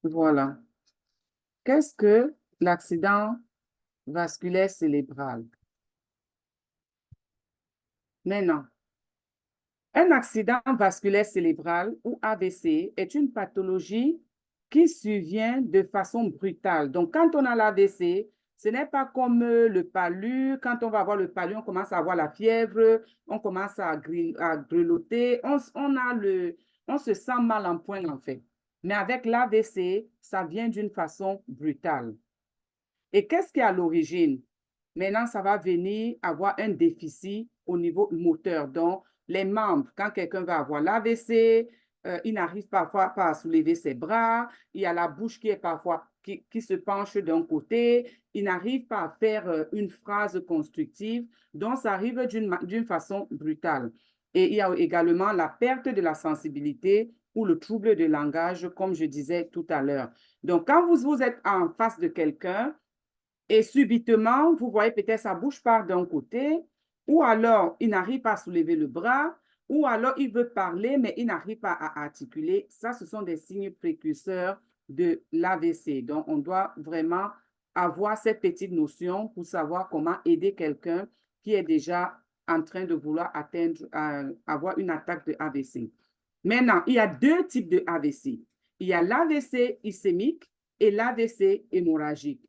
Voilà. Qu'est-ce que l'accident vasculaire cérébral? Maintenant, un accident vasculaire cérébral ou AVC est une pathologie qui survient de façon brutale. Donc, quand on a l'AVC, ce n'est pas comme le palu. Quand on va avoir le palu, on commence à avoir la fièvre, on commence à grelotter, on se sent mal en point en fait. Mais avec l'AVC, ça vient d'une façon brutale. Et qu'est-ce qui est à l'origine? Maintenant, ça va venir avoir un déficit au niveau moteur. Donc, les membres, quand quelqu'un va avoir l'AVC, il n'arrive parfois pas à soulever ses bras, il y a la bouche qui est parfois qui se penche d'un côté, il n'arrive pas à faire une phrase constructive, donc ça arrive d'une façon brutale. Et il y a également la perte de la sensibilité ou le trouble de langage, comme je disais tout à l'heure. Donc, quand vous êtes en face de quelqu'un, et subitement, vous voyez peut-être sa bouche part d'un côté, ou alors il n'arrive pas à soulever le bras, ou alors il veut parler, mais il n'arrive pas à articuler. Ça, ce sont des signes précurseurs de l'AVC. Donc, on doit vraiment avoir cette petite notion pour savoir comment aider quelqu'un qui est déjà en train de vouloir avoir une attaque de AVC. Maintenant, il y a deux types de AVC. Il y a l'AVC ischémique et l'AVC hémorragique.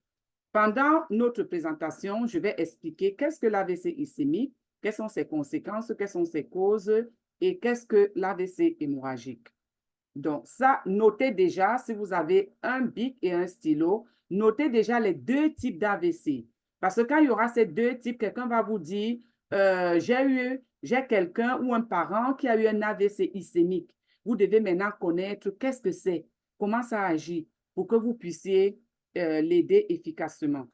Pendant notre présentation, je vais expliquer qu'est-ce que l'AVC ischémique, quelles sont ses conséquences, quelles sont ses causes et qu'est-ce que l'AVC hémorragique. Donc, ça, notez déjà, si vous avez un bic et un stylo, notez déjà les deux types d'AVC. Parce que quand il y aura ces deux types, quelqu'un va vous dire, j'ai quelqu'un ou un parent qui a eu un AVC ischémique. Vous devez maintenant connaître qu'est-ce que c'est, comment ça agit pour que vous puissiez l'aider efficacement.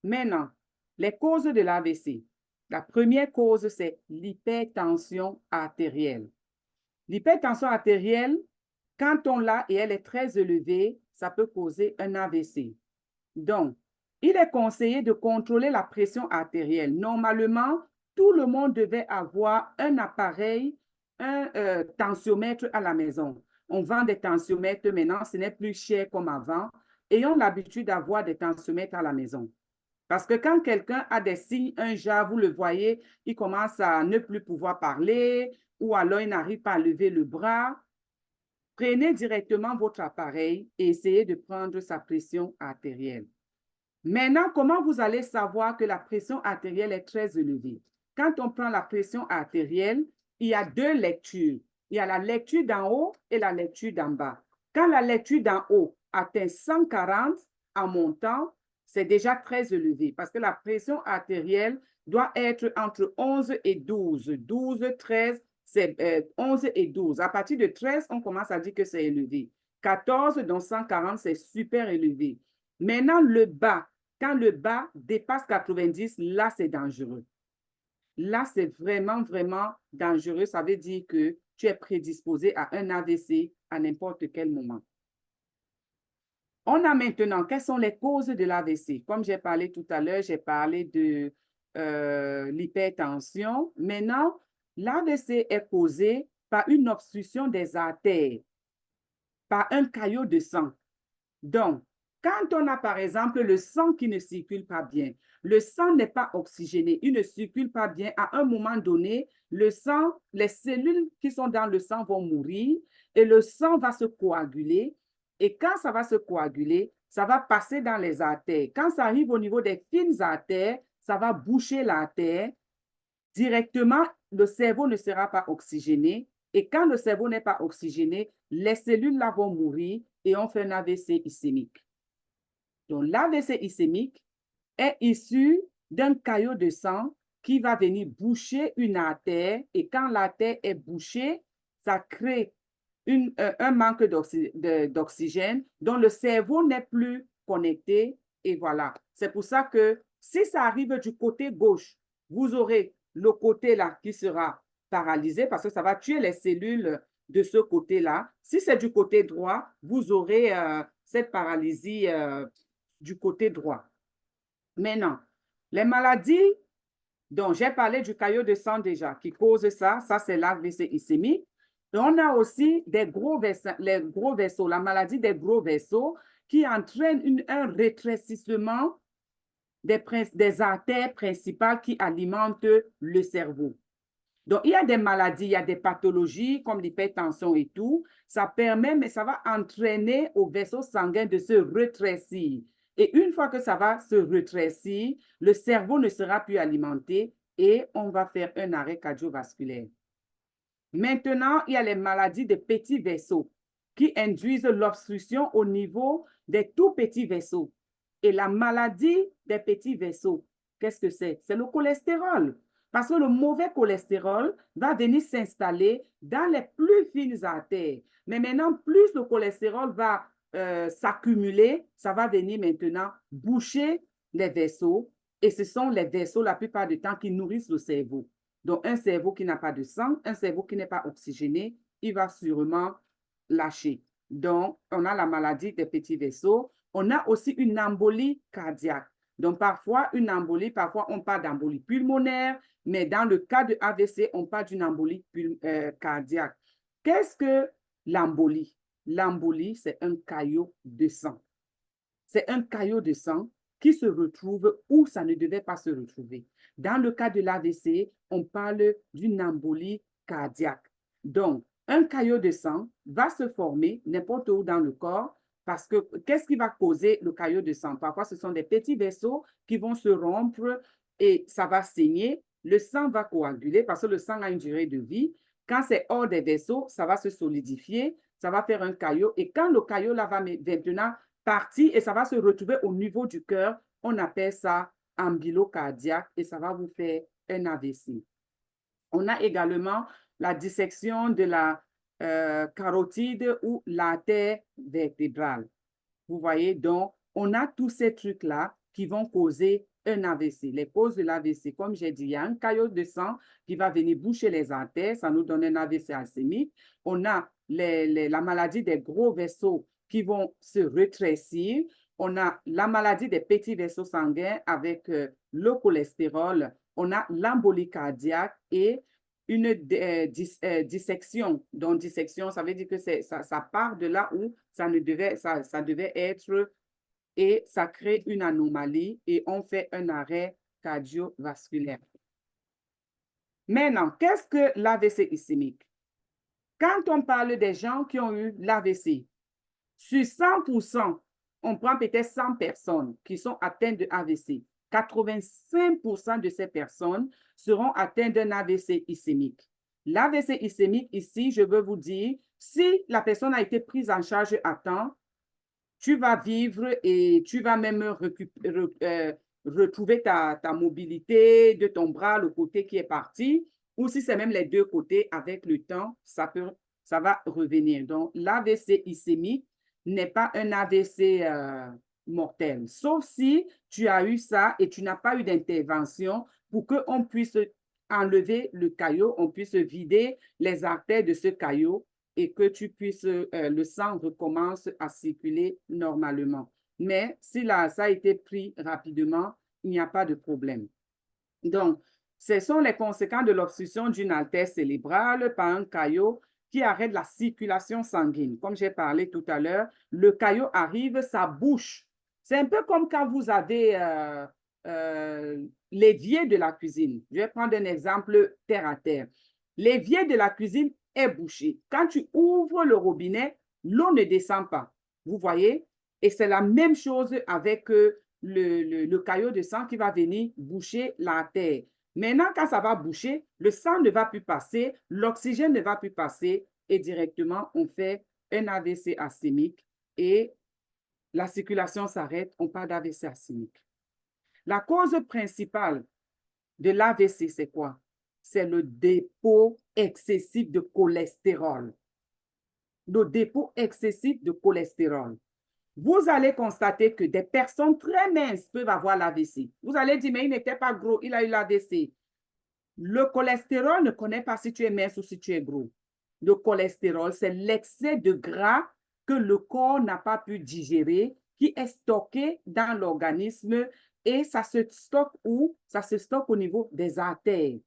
Maintenant, les causes de l'AVC. La première cause, c'est l'hypertension artérielle. L'hypertension artérielle, quand on l'a et elle est très élevée, ça peut causer un AVC. Donc, il est conseillé de contrôler la pression artérielle. Normalement, tout le monde devait avoir un appareil, un tensiomètre à la maison. On vend des tensiomètres maintenant, ce n'est plus cher comme avant. Ayons l'habitude d'avoir des tensiomètres à la maison. Parce que quand quelqu'un a des signes, un genre, vous le voyez, il commence à ne plus pouvoir parler ou alors il n'arrive pas à lever le bras, prenez directement votre appareil et essayez de prendre sa pression artérielle. Maintenant, comment vous allez savoir que la pression artérielle est très élevée? Quand on prend la pression artérielle, il y a deux lectures. Il y a la lecture d'en haut et la lecture d'en bas. Quand la lecture d'en haut atteint 140 en montant, c'est déjà très élevé parce que la pression artérielle doit être entre 11 et 12. 12, 13, c'est 11 et 12. À partir de 13, on commence à dire que c'est élevé. 14, donc 140, c'est super élevé. Maintenant, le bas, quand le bas dépasse 90, là, c'est dangereux. Là, c'est vraiment, vraiment dangereux. Ça veut dire que tu es prédisposé à un AVC à n'importe quel moment. On a maintenant, quelles sont les causes de l'AVC? Comme j'ai parlé tout à l'heure, j'ai parlé de l'hypertension. Maintenant, l'AVC est causé par une obstruction des artères, par un caillot de sang. Donc, quand on a par exemple le sang qui ne circule pas bien, le sang n'est pas oxygéné, il ne circule pas bien, à un moment donné, le sang, les cellules qui sont dans le sang vont mourir et le sang va se coaguler. Et quand ça va se coaguler, ça va passer dans les artères. Quand ça arrive au niveau des fines artères, ça va boucher l'artère. Directement, le cerveau ne sera pas oxygéné. Et quand le cerveau n'est pas oxygéné, les cellules là vont mourir et on fait un AVC ischémique. Donc, l'AVC ischémique est issu d'un caillot de sang qui va venir boucher une artère. Et quand l'artère est bouchée, ça crée un manque d'oxygène dont le cerveau n'est plus connecté. Et voilà. C'est pour ça que si ça arrive du côté gauche, vous aurez le côté là qui sera paralysé parce que ça va tuer les cellules de ce côté-là. Si c'est du côté droit, vous aurez cette paralysie du côté droit. Maintenant, les maladies dont j'ai parlé du caillot de sang déjà qui cause ça, ça c'est l'AVC ischémique. Et on a aussi des les gros vaisseaux, la maladie des gros vaisseaux qui entraîne un rétrécissement des artères principales qui alimentent le cerveau. Donc, il y a des maladies, il y a des pathologies comme l'hypertension et tout. Ça permet, mais ça va entraîner au vaisseau sanguin de se rétrécir. Et une fois que ça va se rétrécir, le cerveau ne sera plus alimenté et on va faire un arrêt cardiovasculaire. Maintenant, il y a les maladies des petits vaisseaux qui induisent l'obstruction au niveau des tout petits vaisseaux. Et la maladie des petits vaisseaux, qu'est-ce que c'est? C'est le cholestérol. Parce que le mauvais cholestérol va venir s'installer dans les plus fines artères. Mais maintenant, plus le cholestérol va s'accumuler, ça va venir maintenant boucher les vaisseaux. Et ce sont les vaisseaux, la plupart du temps, qui nourrissent le cerveau. Donc, un cerveau qui n'a pas de sang, un cerveau qui n'est pas oxygéné, il va sûrement lâcher. Donc, on a la maladie des petits vaisseaux. On a aussi une embolie cardiaque. Donc, parfois, une embolie, parfois, on parle d'embolie pulmonaire, mais dans le cas de AVC, on parle d'une embolie cardiaque. Qu'est-ce que l'embolie? L'embolie, c'est un caillot de sang. C'est un caillot de sang qui se retrouve où ça ne devait pas se retrouver. Dans le cas de l'AVC, on parle d'une embolie cardiaque. Donc, un caillot de sang va se former n'importe où dans le corps parce que qu'est-ce qui va causer le caillot de sang? Parfois, ce sont des petits vaisseaux qui vont se rompre et ça va saigner. Le sang va coaguler parce que le sang a une durée de vie. Quand c'est hors des vaisseaux, ça va se solidifier, ça va faire un caillot. Et quand le caillot là va maintenant partir et ça va se retrouver au niveau du cœur, on appelle ça ambulocardiaque et ça va vous faire un AVC. On a également la dissection de la carotide ou l'artère vertébrale. Vous voyez, donc, on a tous ces trucs-là qui vont causer un AVC. Les causes de l'AVC, comme j'ai dit, il y a un caillot de sang qui va venir boucher les artères, ça nous donne un AVC ischémique. On a la maladie des gros vaisseaux qui vont se rétrécir. On a la maladie des petits vaisseaux sanguins avec le cholestérol. On a l'embolie cardiaque et une dissection. Donc, dissection, ça veut dire que ça part de là où ça devait être et ça crée une anomalie et on fait un arrêt cardiovasculaire. Maintenant, qu'est-ce que l'AVC ischémique? Quand on parle des gens qui ont eu l'AVC, sur 100%, on prend peut-être 100 personnes qui sont atteintes de AVC. 85% de ces personnes seront atteintes d'un AVC ischémique. L'AVC ischémique, ici, je veux vous dire, si la personne a été prise en charge à temps, tu vas vivre et tu vas même retrouver ta mobilité de ton bras, le côté qui est parti, ou si c'est même les deux côtés, avec le temps, ça va revenir. Donc, l'AVC ischémique n'est pas un AVC mortel, sauf si tu as eu ça et tu n'as pas eu d'intervention pour qu'on puisse enlever le caillot, on puisse vider les artères de ce caillot et que tu puisses, le sang recommence à circuler normalement. Mais si ça a été pris rapidement, il n'y a pas de problème. Donc, ce sont les conséquences de l'obstruction d'une artère cérébrale par un caillot qui arrête la circulation sanguine. Comme j'ai parlé tout à l'heure, le caillot arrive, ça bouche. C'est un peu comme quand vous avez l'évier de la cuisine. Je vais prendre un exemple terre à terre. L'évier de la cuisine est bouché. Quand tu ouvres le robinet, l'eau ne descend pas. Vous voyez? Et c'est la même chose avec le caillot de sang qui va venir boucher l'artère. Maintenant, quand ça va boucher, le sang ne va plus passer, l'oxygène ne va plus passer et directement, on fait un AVC ischémique et la circulation s'arrête, on parle d'AVC ischémique. La cause principale de l'AVC, c'est quoi? C'est le dépôt excessif de cholestérol. Le dépôt excessif de cholestérol. Vous allez constater que des personnes très minces peuvent avoir l'AVC. Vous allez dire, mais il n'était pas gros, il a eu l'AVC. Le cholestérol ne connaît pas si tu es mince ou si tu es gros. Le cholestérol, c'est l'excès de gras que le corps n'a pas pu digérer, qui est stocké dans l'organisme et ça se stocke où? Ça se stocke au niveau des artères.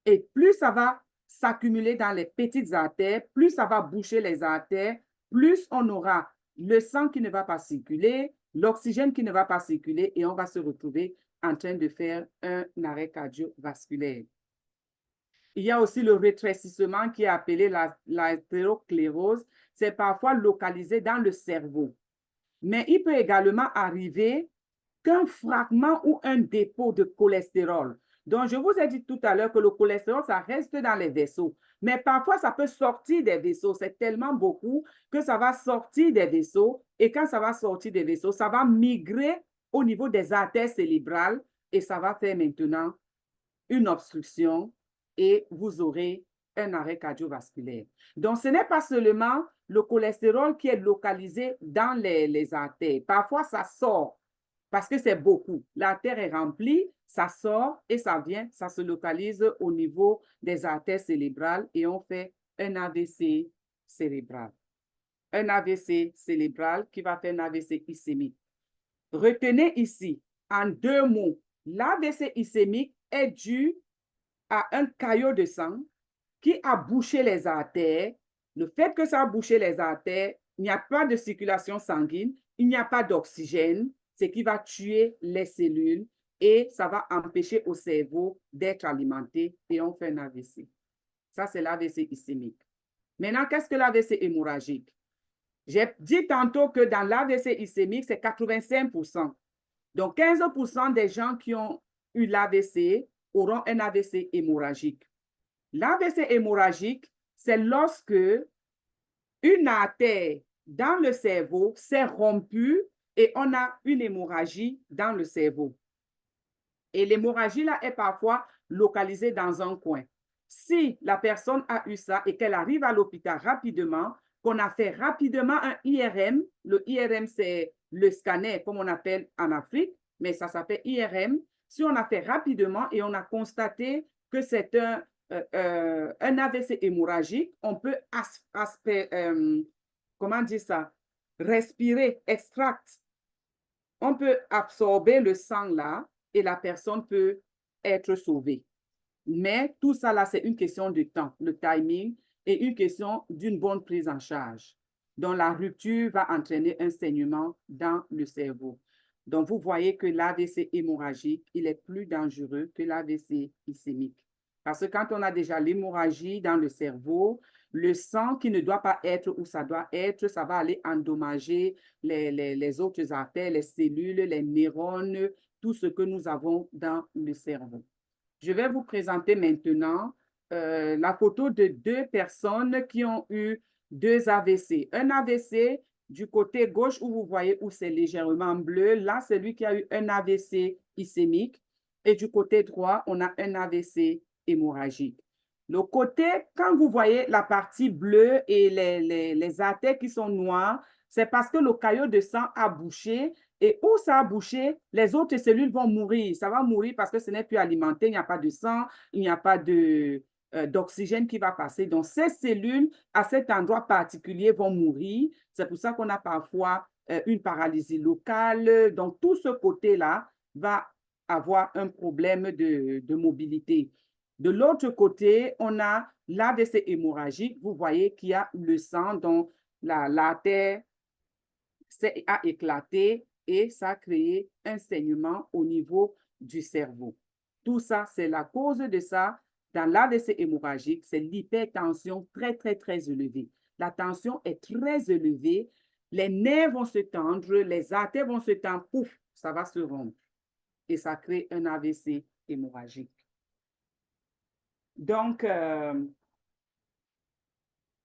Et plus ça va s'accumuler dans les petites artères, plus ça va boucher les artères, plus on aura le sang qui ne va pas circuler, l'oxygène qui ne va pas circuler et on va se retrouver en train de faire un arrêt cardiovasculaire. Il y a aussi le rétrécissement qui est appelé l'athérosclérose. C'est parfois localisé dans le cerveau. Mais il peut également arriver qu'un fragment ou un dépôt de cholestérol. Donc, je vous ai dit tout à l'heure que le cholestérol, ça reste dans les vaisseaux. Mais parfois, ça peut sortir des vaisseaux. C'est tellement beaucoup que ça va sortir des vaisseaux. Et quand ça va sortir des vaisseaux, ça va migrer au niveau des artères cérébrales et ça va faire maintenant une obstruction et vous aurez un arrêt cardiovasculaire. Donc, ce n'est pas seulement le cholestérol qui est localisé dans les artères. Parfois, ça sort parce que c'est beaucoup. L'artère est remplie, ça sort et ça vient, ça se localise au niveau des artères cérébrales et on fait un AVC cérébral. Un AVC cérébral qui va faire un AVC ischémique. Retenez ici, en 2 mots, l'AVC ischémique est dû à un caillot de sang qui a bouché les artères. Le fait que ça a bouché les artères, il n'y a pas de circulation sanguine, il n'y a pas d'oxygène, ce qui va tuer les cellules et ça va empêcher au cerveau d'être alimenté et on fait un AVC. Ça, c'est l'AVC ischémique. Maintenant, qu'est-ce que l'AVC hémorragique? J'ai dit tantôt que dans l'AVC ischémique, c'est 85%. Donc, 15% des gens qui ont eu l'AVC auront un AVC hémorragique. L'AVC hémorragique, c'est lorsque une artère dans le cerveau s'est rompue et on a une hémorragie dans le cerveau. Et l'hémorragie là est parfois localisée dans un coin. Si la personne a eu ça et qu'elle arrive à l'hôpital rapidement, qu'on a fait rapidement un IRM, le IRM c'est le scanner comme on appelle en Afrique, mais ça s'appelle IRM. Si on a fait rapidement et on a constaté que c'est un AVC hémorragique, on peut comment dire ça? Respirer, extract. On peut absorber le sang là et la personne peut être sauvée. Mais tout ça là, c'est une question de temps, le timing et une question d'une bonne prise en charge. Donc, la rupture va entraîner un saignement dans le cerveau. Donc, vous voyez que l'AVC hémorragique, il est plus dangereux que l'AVC ischémique. Parce que quand on a déjà l'hémorragie dans le cerveau, le sang qui ne doit pas être où ça doit être, ça va aller endommager les autres artères, les cellules, les neurones, tout ce que nous avons dans le cerveau. Je vais vous présenter maintenant la photo de 2 personnes qui ont eu 2 AVC. Un AVC du côté gauche où vous voyez où c'est légèrement bleu. Là, c'est lui qui a eu un AVC ischémique. Et du côté droit, on a un AVC hémorragique. Le côté, quand vous voyez la partie bleue et les artères qui sont noires, c'est parce que le caillot de sang a bouché et où ça a bouché, les autres cellules vont mourir. Ça va mourir parce que ce n'est plus alimenté, il n'y a pas de sang, il n'y a pas d'oxygène qui va passer. Donc, ces cellules, à cet endroit particulier, vont mourir. C'est pour ça qu'on a parfois une paralysie locale. Donc, tout ce côté-là va avoir un problème de mobilité. De l'autre côté, on a l'AVC hémorragique. Vous voyez qu'il y a le sang, donc l'artère a éclaté et ça a créé un saignement au niveau du cerveau. Tout ça, c'est la cause de ça. Dans l'AVC hémorragique, c'est l'hypertension très, très, très élevée. La tension est très élevée, les nerfs vont se tendre, les artères vont se tendre, pouf, ça va se rompre. Et ça crée un AVC hémorragique. Donc,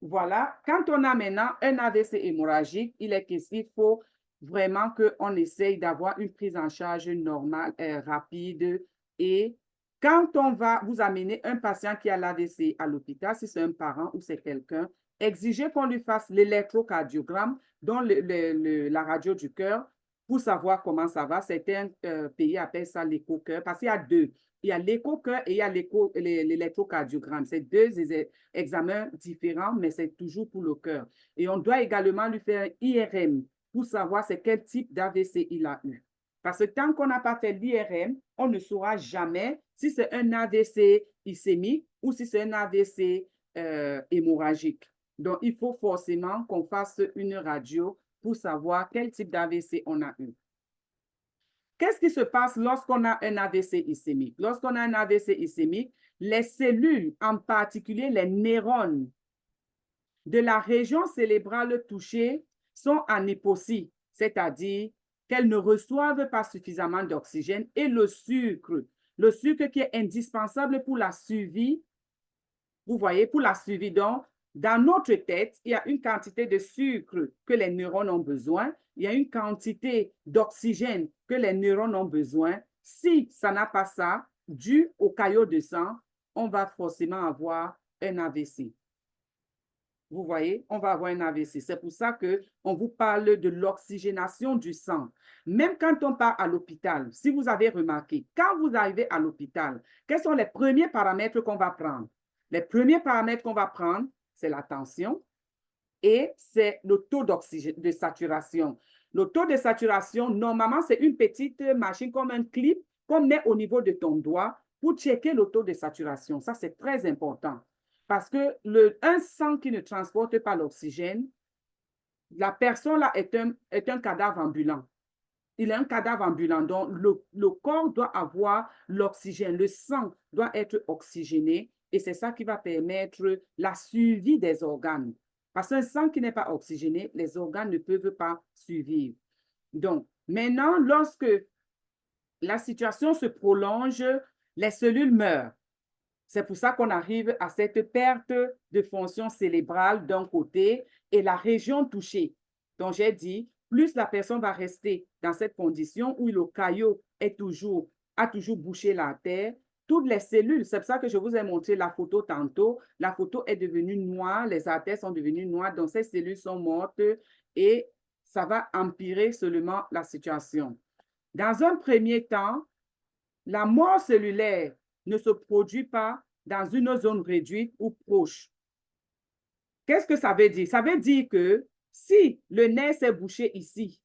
voilà, quand on a maintenant un AVC hémorragique, il faut vraiment qu'on essaye d'avoir une prise en charge normale, rapide. Et quand on va vous amener un patient qui a l'AVC à l'hôpital, si c'est un parent ou c'est quelqu'un, exigez qu'on lui fasse l'électrocardiogramme, dont la radio du cœur, pour savoir comment ça va. Certains pays appellent ça l'écho-cœur, parce qu'il y a 2. Il y a l'écho-cœur et il y a l'électrocardiogramme. C'est 2 examens différents, mais c'est toujours pour le cœur. Et on doit également lui faire un IRM pour savoir c'est quel type d'AVC il a eu. Parce que tant qu'on n'a pas fait l'IRM, on ne saura jamais si c'est un AVC ischémique ou si c'est un AVC hémorragique. Donc, il faut forcément qu'on fasse une radio pour savoir quel type d'AVC on a eu. Qu'est-ce qui se passe lorsqu'on a un AVC ischémique? Lorsqu'on a un AVC ischémique, les cellules, en particulier les neurones de la région cérébrale touchée, sont en hypoxie, c'est-à-dire qu'elles ne reçoivent pas suffisamment d'oxygène et le sucre qui est indispensable pour la survie, vous voyez, pour la survie. Donc, dans notre tête, il y a une quantité de sucre que les neurones ont besoin, il y a une quantité d'oxygène que les neurones ont besoin. Si ça n'a pas ça, dû au caillot de sang, on va forcément avoir un AVC. Vous voyez, on va avoir un AVC. C'est pour ça qu'on vous parle de l'oxygénation du sang. Même quand on part à l'hôpital, si vous avez remarqué, quand vous arrivez à l'hôpital, quels sont les premiers paramètres qu'on va prendre? Les premiers paramètres qu'on va prendre, c'est la tension et c'est le taux de saturation. Le taux de saturation, normalement, c'est une petite machine comme un clip qu'on met au niveau de ton doigt pour checker le taux de saturation. Ça, c'est très important. Parce que un sang qui ne transporte pas l'oxygène, la personne là est un cadavre ambulant. Il est un cadavre ambulant. Donc, le corps doit avoir l'oxygène. Le sang doit être oxygéné et c'est ça qui va permettre la survie des organes. Parce qu'un sang qui n'est pas oxygéné, les organes ne peuvent pas survivre. Donc, maintenant, lorsque la situation se prolonge, les cellules meurent. C'est pour ça qu'on arrive à cette perte de fonction cérébrale d'un côté et la région touchée. Donc, j'ai dit, plus la personne va rester dans cette condition où le caillot a toujours bouché la terre, toutes les cellules, c'est pour ça que je vous ai montré la photo tantôt, la photo est devenue noire, les artères sont devenues noires, donc ces cellules sont mortes et ça va empirer seulement la situation. Dans un premier temps, la mort cellulaire ne se produit pas dans une zone réduite ou proche. Qu'est-ce que ça veut dire? Ça veut dire que si le nerf s'est bouché ici,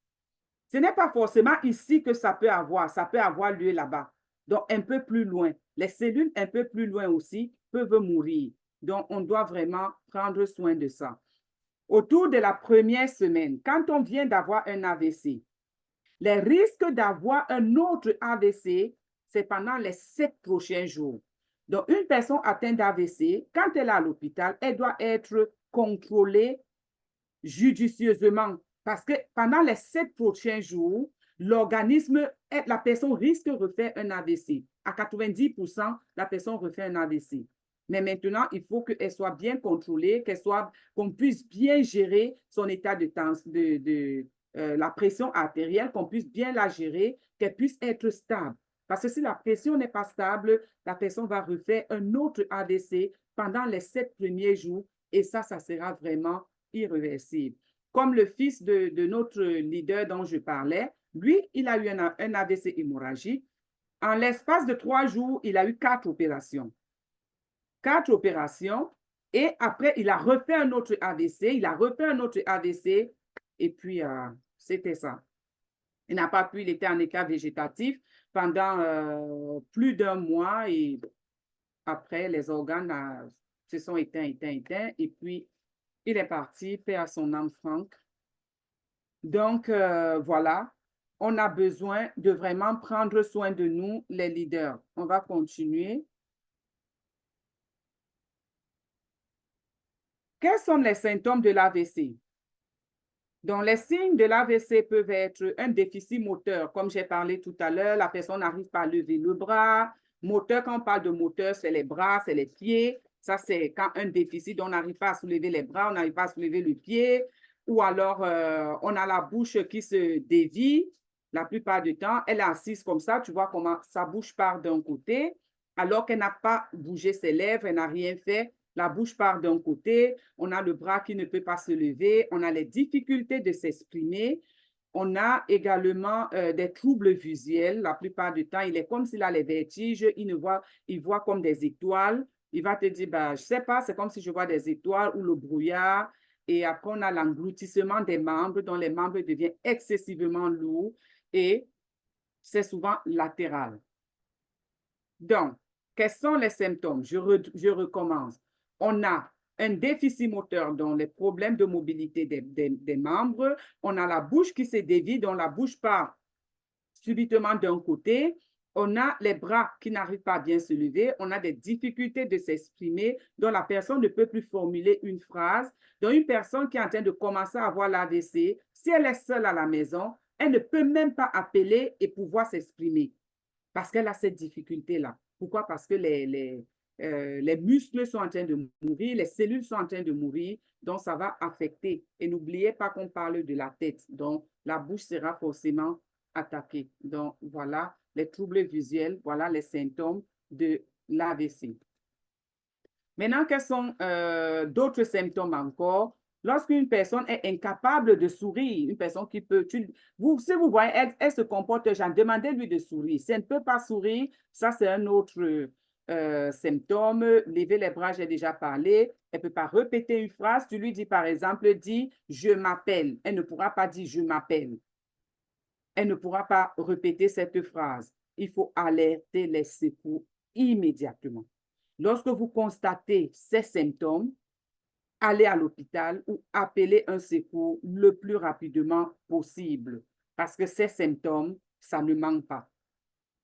ce n'est pas forcément ici que ça peut avoir lieu là-bas. Donc, un peu plus loin. Les cellules un peu plus loin aussi peuvent mourir. Donc, on doit vraiment prendre soin de ça. Autour de la première semaine, quand on vient d'avoir un AVC, les risques d'avoir un autre AVC, c'est pendant les 7 prochains jours. Donc, une personne atteinte d'AVC, quand elle est à l'hôpital, elle doit être contrôlée judicieusement parce que pendant les 7 prochains jours, l'organisme, la personne risque de refaire un AVC. À 90%, la personne refait un AVC. Mais maintenant, il faut qu'elle soit bien contrôlée, qu'on puisse bien gérer son état la pression artérielle, qu'on puisse bien la gérer, qu'elle puisse être stable. Parce que si la pression n'est pas stable, la personne va refaire un autre AVC pendant les 7 premiers jours et ça sera vraiment irréversible. Comme le fils de notre leader dont je parlais, lui, il a eu un AVC hémorragique. En l'espace de 3 jours, il a eu 4 opérations. 4 opérations et après, il a refait un autre AVC, et puis c'était ça. Il n'a pas pu, il était en état végétatif pendant plus d'un mois et après, les organes se sont éteints et puis il est parti, paix à son âme, Franck. Donc, voilà, on a besoin de vraiment prendre soin de nous, les leaders. On va continuer. Quels sont les symptômes de l'AVC? Donc, les signes de l'AVC peuvent être un déficit moteur, comme j'ai parlé tout à l'heure, la personne n'arrive pas à lever le bras. Moteur, quand on parle de moteur, c'est les bras, c'est les pieds. Ça, c'est quand un déficit, on n'arrive pas à soulever les bras, on n'arrive pas à soulever le pied. Ou alors, on a la bouche qui se dévie. La plupart du temps, elle est assise comme ça, tu vois comment sa bouche part d'un côté, alors qu'elle n'a pas bougé ses lèvres, elle n'a rien fait. La bouche part d'un côté, on a le bras qui ne peut pas se lever, on a les difficultés de s'exprimer, on a également des troubles visuels. La plupart du temps, il est comme s'il a les vertiges, il voit comme des étoiles. Il va te dire, bah, je ne sais pas, c'est comme si je vois des étoiles ou le brouillard. Et après, on a l'engloutissement des membres, dont les membres deviennent excessivement lourds et c'est souvent latéral. Donc, Quels sont les symptômes? Je recommence. On a un déficit moteur, dans les problèmes de mobilité des membres. On a la bouche qui se dévie, dont la bouche part subitement d'un côté. On a les bras qui n'arrivent pas à bien se lever. On a des difficultés de s'exprimer, dont la personne ne peut plus formuler une phrase. Donc, une personne qui est en train de commencer à avoir l'AVC, si elle est seule à la maison, elle ne peut même pas appeler et pouvoir s'exprimer parce qu'elle a cette difficulté-là. Pourquoi? Parce que les muscles sont en train de mourir, les cellules sont en train de mourir, donc ça va affecter. Et n'oubliez pas qu'on parle de la tête, donc la bouche sera forcément attaquée. Donc voilà les troubles visuels, voilà les symptômes de l'AVC. Maintenant, quels sont d'autres symptômes encore? Lorsqu'une personne est incapable de sourire, une personne qui peut, si vous voyez, elle se comporte, genre, demandez-lui de sourire. Si elle ne peut pas sourire, ça c'est un autre symptôme. Lever les bras, j'ai déjà parlé. Elle ne peut pas répéter une phrase. Tu lui dis par exemple, dis je m'appelle. Elle ne pourra pas dire je m'appelle. Elle ne pourra pas répéter cette phrase. Il faut alerter les secours immédiatement. Lorsque vous constatez ces symptômes, allez à l'hôpital ou appelez un secours le plus rapidement possible parce que ces symptômes, ça ne manque pas.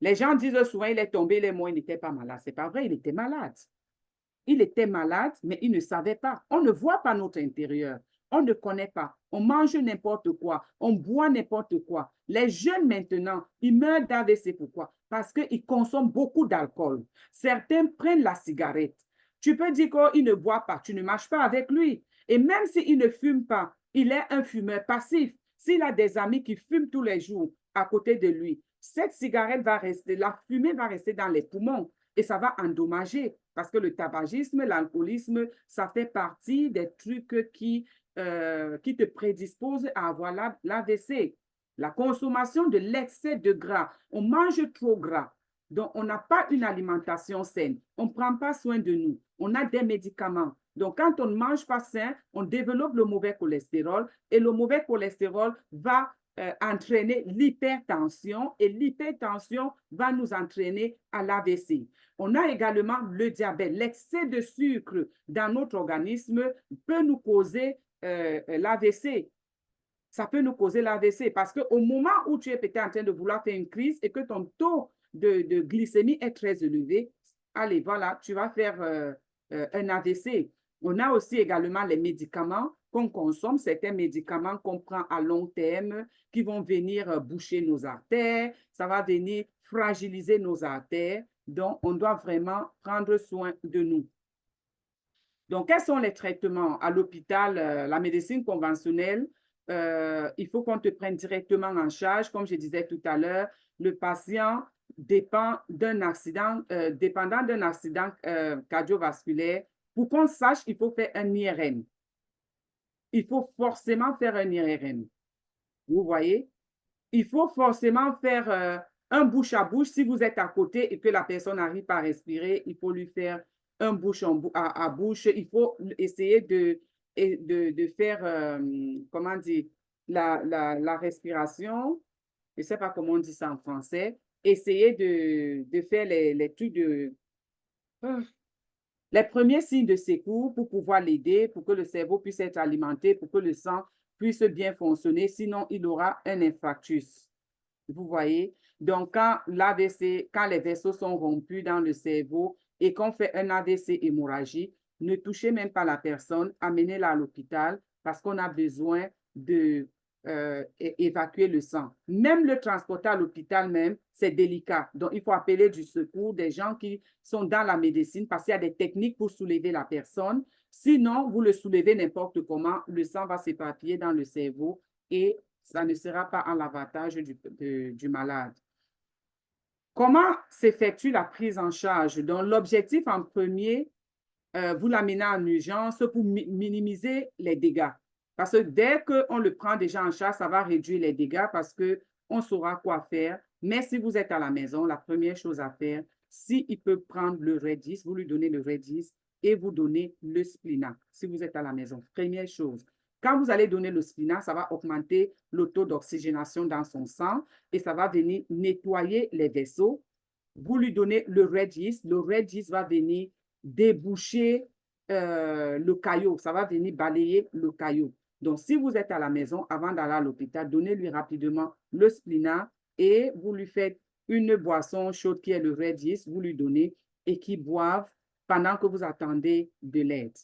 Les gens disent souvent, il est tombé, il est mort, il n'était pas malade. Ce n'est pas vrai, il était malade. Il était malade, mais il ne savait pas. On ne voit pas notre intérieur. On ne connaît pas. On mange n'importe quoi. On boit n'importe quoi. Les jeunes maintenant, ils meurent d'AVC. Pourquoi? Parce qu'ils consomment beaucoup d'alcool. Certains prennent la cigarette. Tu peux dire qu'il ne boit pas. Tu ne marches pas avec lui. Et même s'il ne fume pas, il est un fumeur passif. S'il a des amis qui fument tous les jours à côté de lui, cette cigarette va rester, la fumée va rester dans les poumons et ça va endommager parce que le tabagisme, l'alcoolisme, ça fait partie des trucs qui te prédisposent à avoir l'AVC. La consommation de l'excès de gras. On mange trop gras. Donc, on n'a pas une alimentation saine. On ne prend pas soin de nous. On a des médicaments. Donc, quand on ne mange pas sain, on développe le mauvais cholestérol et le mauvais cholestérol va entraîner l'hypertension et l'hypertension va nous entraîner à l'AVC. On a également le diabète. L'excès de sucre dans notre organisme peut nous causer l'AVC. Ça peut nous causer l'AVC parce qu'au moment où tu es peut-être en train de vouloir faire une crise et que ton taux de glycémie est très élevé, allez, voilà, tu vas faire un AVC. On a aussi également les médicaments qu'on consomme, certains médicaments qu'on prend à long terme qui vont venir boucher nos artères, ça va venir fragiliser nos artères. Donc, on doit vraiment prendre soin de nous. Donc, quels sont les traitements à l'hôpital, la médecine conventionnelle? Il faut qu'on te prenne directement en charge. Comme je disais tout à l'heure, le patient dépendant d'un accident cardiovasculaire. Pour qu'on sache, il faut faire un IRM. Il faut forcément faire un IRM. Vous voyez? Il faut forcément faire un bouche à bouche. Si vous êtes à côté et que la personne n'arrive pas à respirer, il faut lui faire un bouche à bouche. Il faut essayer de faire, comment dire, la respiration. Je ne sais pas comment on dit ça en français. Essayer de faire les trucs les premiers signes de secours pour pouvoir l'aider, pour que le cerveau puisse être alimenté, pour que le sang puisse bien fonctionner. Sinon, il aura un infarctus. Vous voyez? Donc, quand l'AVC, quand les vaisseaux sont rompus dans le cerveau et qu'on fait un AVC hémorragique, ne touchez même pas la personne, amenez-la à l'hôpital parce qu'on a besoin de évacuer le sang. Même le transporter à l'hôpital même, c'est délicat. Donc, il faut appeler du secours, des gens qui sont dans la médecine parce qu'il y a des techniques pour soulever la personne. Sinon, vous le soulevez n'importe comment, le sang va s'éparpiller dans le cerveau et ça ne sera pas en l'avantage du malade. Comment s'effectue la prise en charge? Donc, l'objectif en premier, vous l'amenez en urgence pour minimiser les dégâts. Parce que dès qu'on le prend déjà en charge, ça va réduire les dégâts parce qu'on saura quoi faire. Mais si vous êtes à la maison, la première chose à faire, s'il peut prendre le Redis, vous lui donnez le Redis et vous donnez le Splina. Si vous êtes à la maison, première chose. Quand vous allez donner le Splina, ça va augmenter le taux d'oxygénation dans son sang et ça va venir nettoyer les vaisseaux vous lui donnez le red yeast. Le red yeast va venir déboucher le caillot. Ça va venir balayer le caillot. Donc, si vous êtes à la maison, avant d'aller à l'hôpital, donnez-lui rapidement le Splina et vous lui faites une boisson chaude qui est le red yeast, vous lui donnez et qu'il boive pendant que vous attendez de l'aide.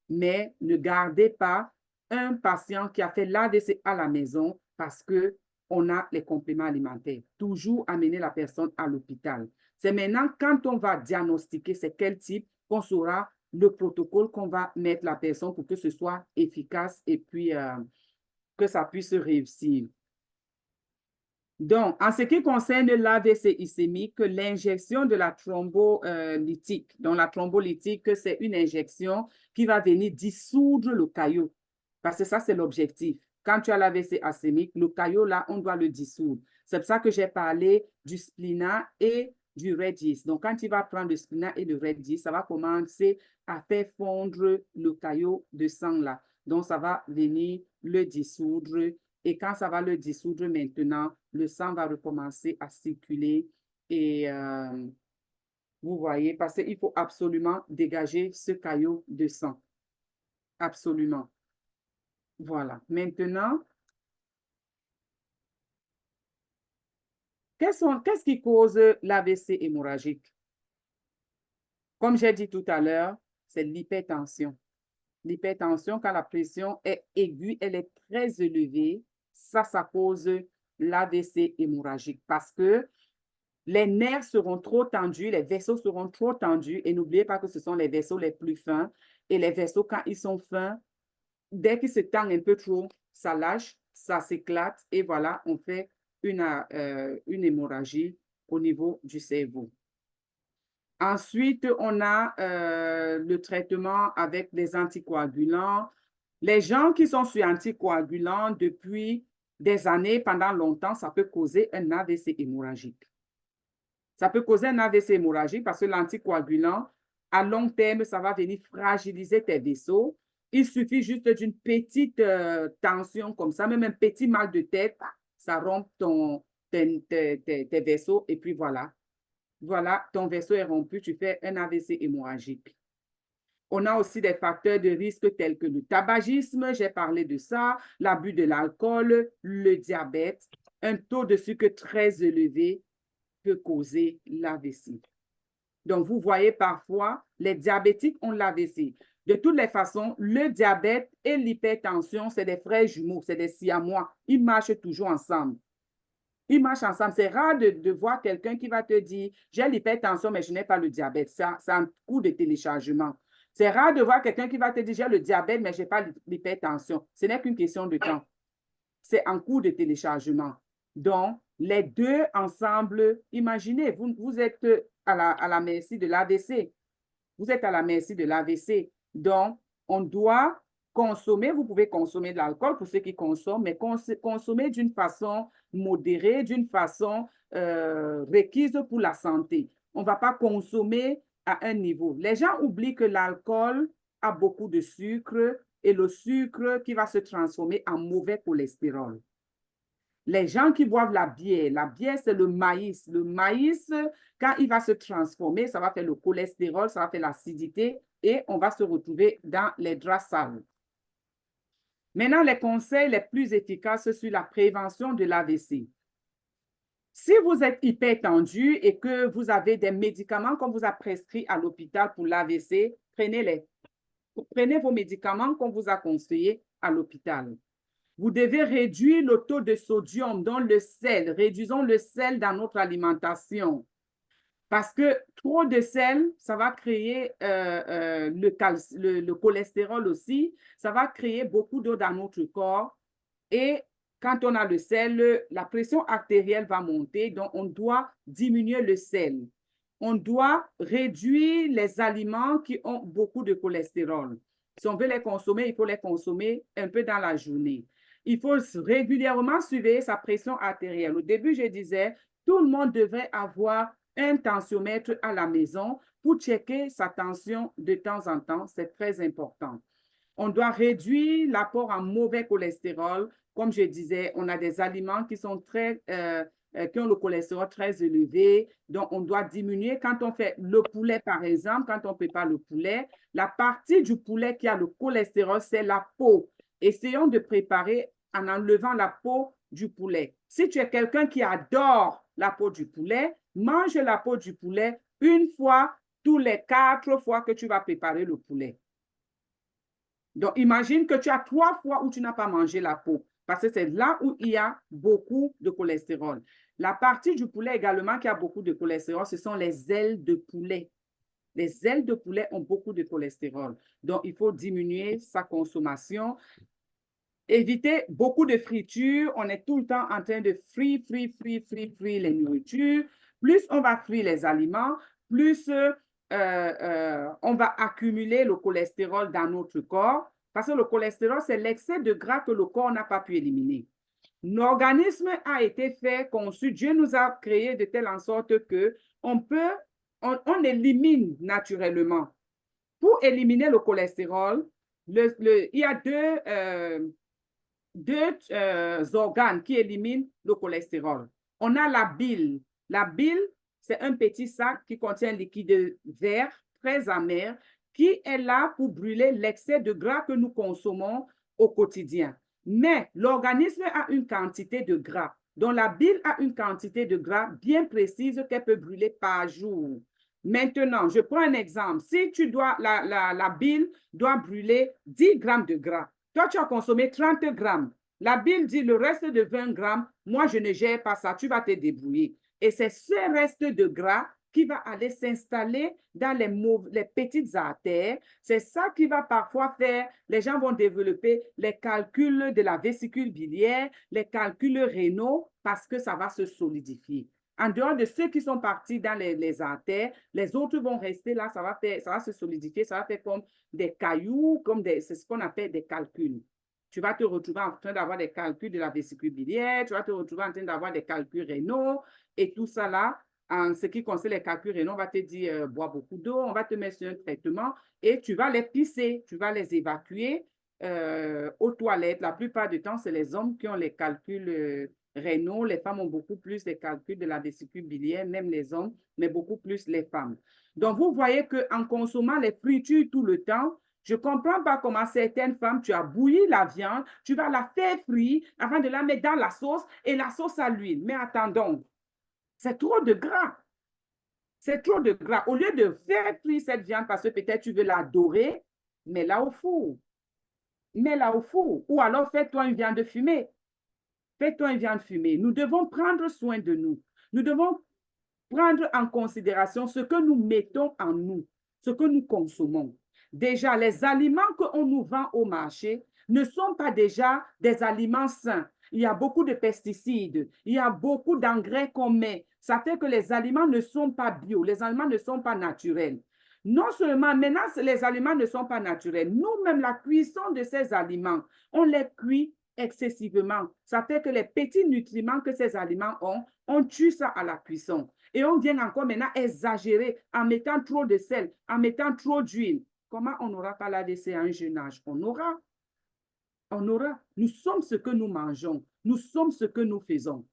Mais ne gardez pas un patient qui a fait l'AVC à la maison parce qu'on a les compléments alimentaires. Toujours amener la personne à l'hôpital. C'est maintenant, quand on va diagnostiquer c'est quel type, qu'on saura le protocole qu'on va mettre la personne pour que ce soit efficace et puis que ça puisse réussir. Donc, en ce qui concerne l'AVC ischémique, l'injection de la thrombolytique. Donc, la thrombolytique, c'est une injection qui va venir dissoudre le caillot. Parce que ça, c'est l'objectif. Quand tu as l'AVC ischémique, le caillot, là, on doit le dissoudre. C'est pour ça que j'ai parlé du Splina et du red yeast. Donc, quand tu vas prendre le Splina et le red yeast, ça va commencer à faire fondre le caillot de sang, là. Donc, ça va venir le dissoudre. Et quand ça va le dissoudre maintenant, le sang va recommencer à circuler. Et vous voyez, parce qu'il faut absolument dégager ce caillot de sang. Absolument. Voilà. Maintenant, qu'est-ce qui cause l'AVC hémorragique? Comme j'ai dit tout à l'heure, c'est l'hypertension. L'hypertension, quand la pression est aiguë, elle est très élevée, ça cause l'AVC hémorragique parce que les nerfs seront trop tendus, les vaisseaux seront trop tendus et n'oubliez pas que ce sont les vaisseaux les plus fins et les vaisseaux, quand ils sont fins, dès qu'ils se tendent un peu trop, ça lâche, ça s'éclate et voilà, on fait une hémorragie au niveau du cerveau. Ensuite, on a le traitement avec des anticoagulants. Les gens qui sont sur anticoagulants depuis des années, pendant longtemps, ça peut causer un AVC hémorragique. Ça peut causer un AVC hémorragique parce que l'anticoagulant, à long terme, ça va venir fragiliser tes vaisseaux. Il suffit juste d'une petite tension comme ça, même un petit mal de tête, ça rompt tes vaisseaux et puis voilà. Voilà, ton vaisseau est rompu, tu fais un AVC hémorragique. On a aussi des facteurs de risque tels que le tabagisme, j'ai parlé de ça, l'abus de l'alcool, le diabète, un taux de sucre très élevé peut causer l'AVC. Donc, vous voyez parfois, les diabétiques ont l'AVC. De toutes les façons, le diabète et l'hypertension, c'est des frères jumeaux, c'est des siamois. Ils marchent toujours ensemble. Ils marchent ensemble. C'est rare de voir quelqu'un qui va te dire, j'ai l'hypertension, mais je n'ai pas le diabète. C'est un coût de téléchargement. C'est rare de voir quelqu'un qui va te dire, j'ai le diabète, mais je n'ai pas l'hypertension. Ce n'est qu'une question de temps. C'est en cours de téléchargement. Donc, les deux ensemble, imaginez, vous êtes à la merci de l'AVC. Vous êtes à la merci de l'AVC. Donc, on doit consommer, vous pouvez consommer de l'alcool pour ceux qui consomment, mais consommer d'une façon modérée, d'une façon requise pour la santé. On ne va pas consommer à un niveau. Les gens oublient que l'alcool a beaucoup de sucre et le sucre qui va se transformer en mauvais cholestérol. Les gens qui boivent la bière, c'est le maïs. Le maïs, quand il va se transformer, ça va faire le cholestérol, ça va faire l'acidité et on va se retrouver dans les draps sales. Maintenant, les conseils les plus efficaces sur la prévention de l'AVC. Si vous êtes hypertendu et que vous avez des médicaments qu'on vous a prescrits à l'hôpital pour l'AVC, prenez-les. Prenez vos médicaments qu'on vous a conseillés à l'hôpital. Vous devez réduire le taux de sodium dans le sel. Réduisons le sel dans notre alimentation. Parce que trop de sel, ça va créer le cholestérol aussi. Ça va créer beaucoup d'eau dans notre corps. Et quand on a le sel, la pression artérielle va monter. Donc, on doit diminuer le sel. On doit réduire les aliments qui ont beaucoup de cholestérol. Si on veut les consommer, il faut les consommer un peu dans la journée. Il faut régulièrement surveiller sa pression artérielle. Au début, je disais, tout le monde devrait avoir un tensiomètre à la maison pour checker sa tension de temps en temps. C'est très important. On doit réduire l'apport en mauvais cholestérol. Comme je disais, on a des aliments qui sont très qui ont le cholestérol très élevé. Donc, on doit diminuer. Quand on fait le poulet, par exemple, quand on prépare le poulet, la partie du poulet qui a le cholestérol, c'est la peau. Essayons de préparer en enlevant la peau du poulet. Si tu es quelqu'un qui adore la peau du poulet, mange la peau du poulet une fois tous les 4 fois que tu vas préparer le poulet. Donc, imagine que tu as 3 fois où tu n'as pas mangé la peau, parce que c'est là où il y a beaucoup de cholestérol. La partie du poulet également qui a beaucoup de cholestérol, ce sont les ailes de poulet. Les ailes de poulet ont beaucoup de cholestérol. Donc, il faut diminuer sa consommation. Éviter beaucoup de fritures. On est tout le temps en train de frire les nourritures. Plus on va frire les aliments, plus on va accumuler le cholestérol dans notre corps. Parce que le cholestérol, c'est l'excès de gras que le corps n'a pas pu éliminer. L'organisme a été fait, conçu, Dieu nous a créé de telle en sorte que on élimine naturellement. Pour éliminer le cholestérol, il y a deux organes qui éliminent le cholestérol. On a la bile. La bile, c'est un petit sac qui contient un liquide vert très amer qui est là pour brûler l'excès de gras que nous consommons au quotidien. Mais l'organisme a une quantité de gras. Donc, la bile a une quantité de gras bien précise qu'elle peut brûler par jour. Maintenant, je prends un exemple. Si tu dois, la bile doit brûler 10 grammes de gras. Toi, tu as consommé 30 grammes. La bile dit le reste de 20 grammes, moi, je ne gère pas ça, tu vas te débrouiller. Et c'est ce reste de gras qui va aller s'installer dans les petites artères. C'est ça qui va parfois faire, les gens vont développer les calculs de la vésicule biliaire, les calculs rénaux, parce que ça va se solidifier. En dehors de ceux qui sont partis dans les artères, les autres vont rester là, ça va se solidifier, ça va faire comme des cailloux, c'est ce qu'on appelle des calculs. Tu vas te retrouver en train d'avoir des calculs de la vésicule biliaire, tu vas te retrouver en train d'avoir des calculs rénaux et tout ça là. En ce qui concerne les calculs rénaux, on va te dire bois beaucoup d'eau, on va te mettre sur un traitement et tu vas les pisser, tu vas les évacuer aux toilettes. La plupart du temps, c'est les hommes qui ont les calculs rénaux. Les femmes ont beaucoup plus les calculs de la vésicule biliaire, même les hommes, mais beaucoup plus les femmes. Donc, vous voyez qu'en consommant les fritures tout le temps, je ne comprends pas comment certaines femmes, tu as bouilli la viande, tu vas la faire frire avant de la mettre dans la sauce et la sauce à l'huile. Mais attendons, c'est trop de gras. C'est trop de gras. Au lieu de faire frire cette viande parce que peut-être tu veux la dorer, mets-la au four. Mets-la au four. Ou alors fais-toi une viande fumée. Fais-toi une viande fumée. Nous devons prendre soin de nous. Nous devons prendre en considération ce que nous mettons en nous, ce que nous consommons. Déjà, les aliments qu'on nous vend au marché ne sont pas déjà des aliments sains. Il y a beaucoup de pesticides, il y a beaucoup d'engrais qu'on met. Ça fait que les aliments ne sont pas bio, les aliments ne sont pas naturels. Non seulement maintenant, les aliments ne sont pas naturels, nous-mêmes, la cuisson de ces aliments, on les cuit excessivement. Ça fait que les petits nutriments que ces aliments ont, on tue ça à la cuisson. Et on vient encore maintenant exagérer en mettant trop de sel, en mettant trop d'huile. Comment on n'aura pas l'AVC à un jeune âge? On aura. On aura. Nous sommes ce que nous mangeons. Nous sommes ce que nous faisons.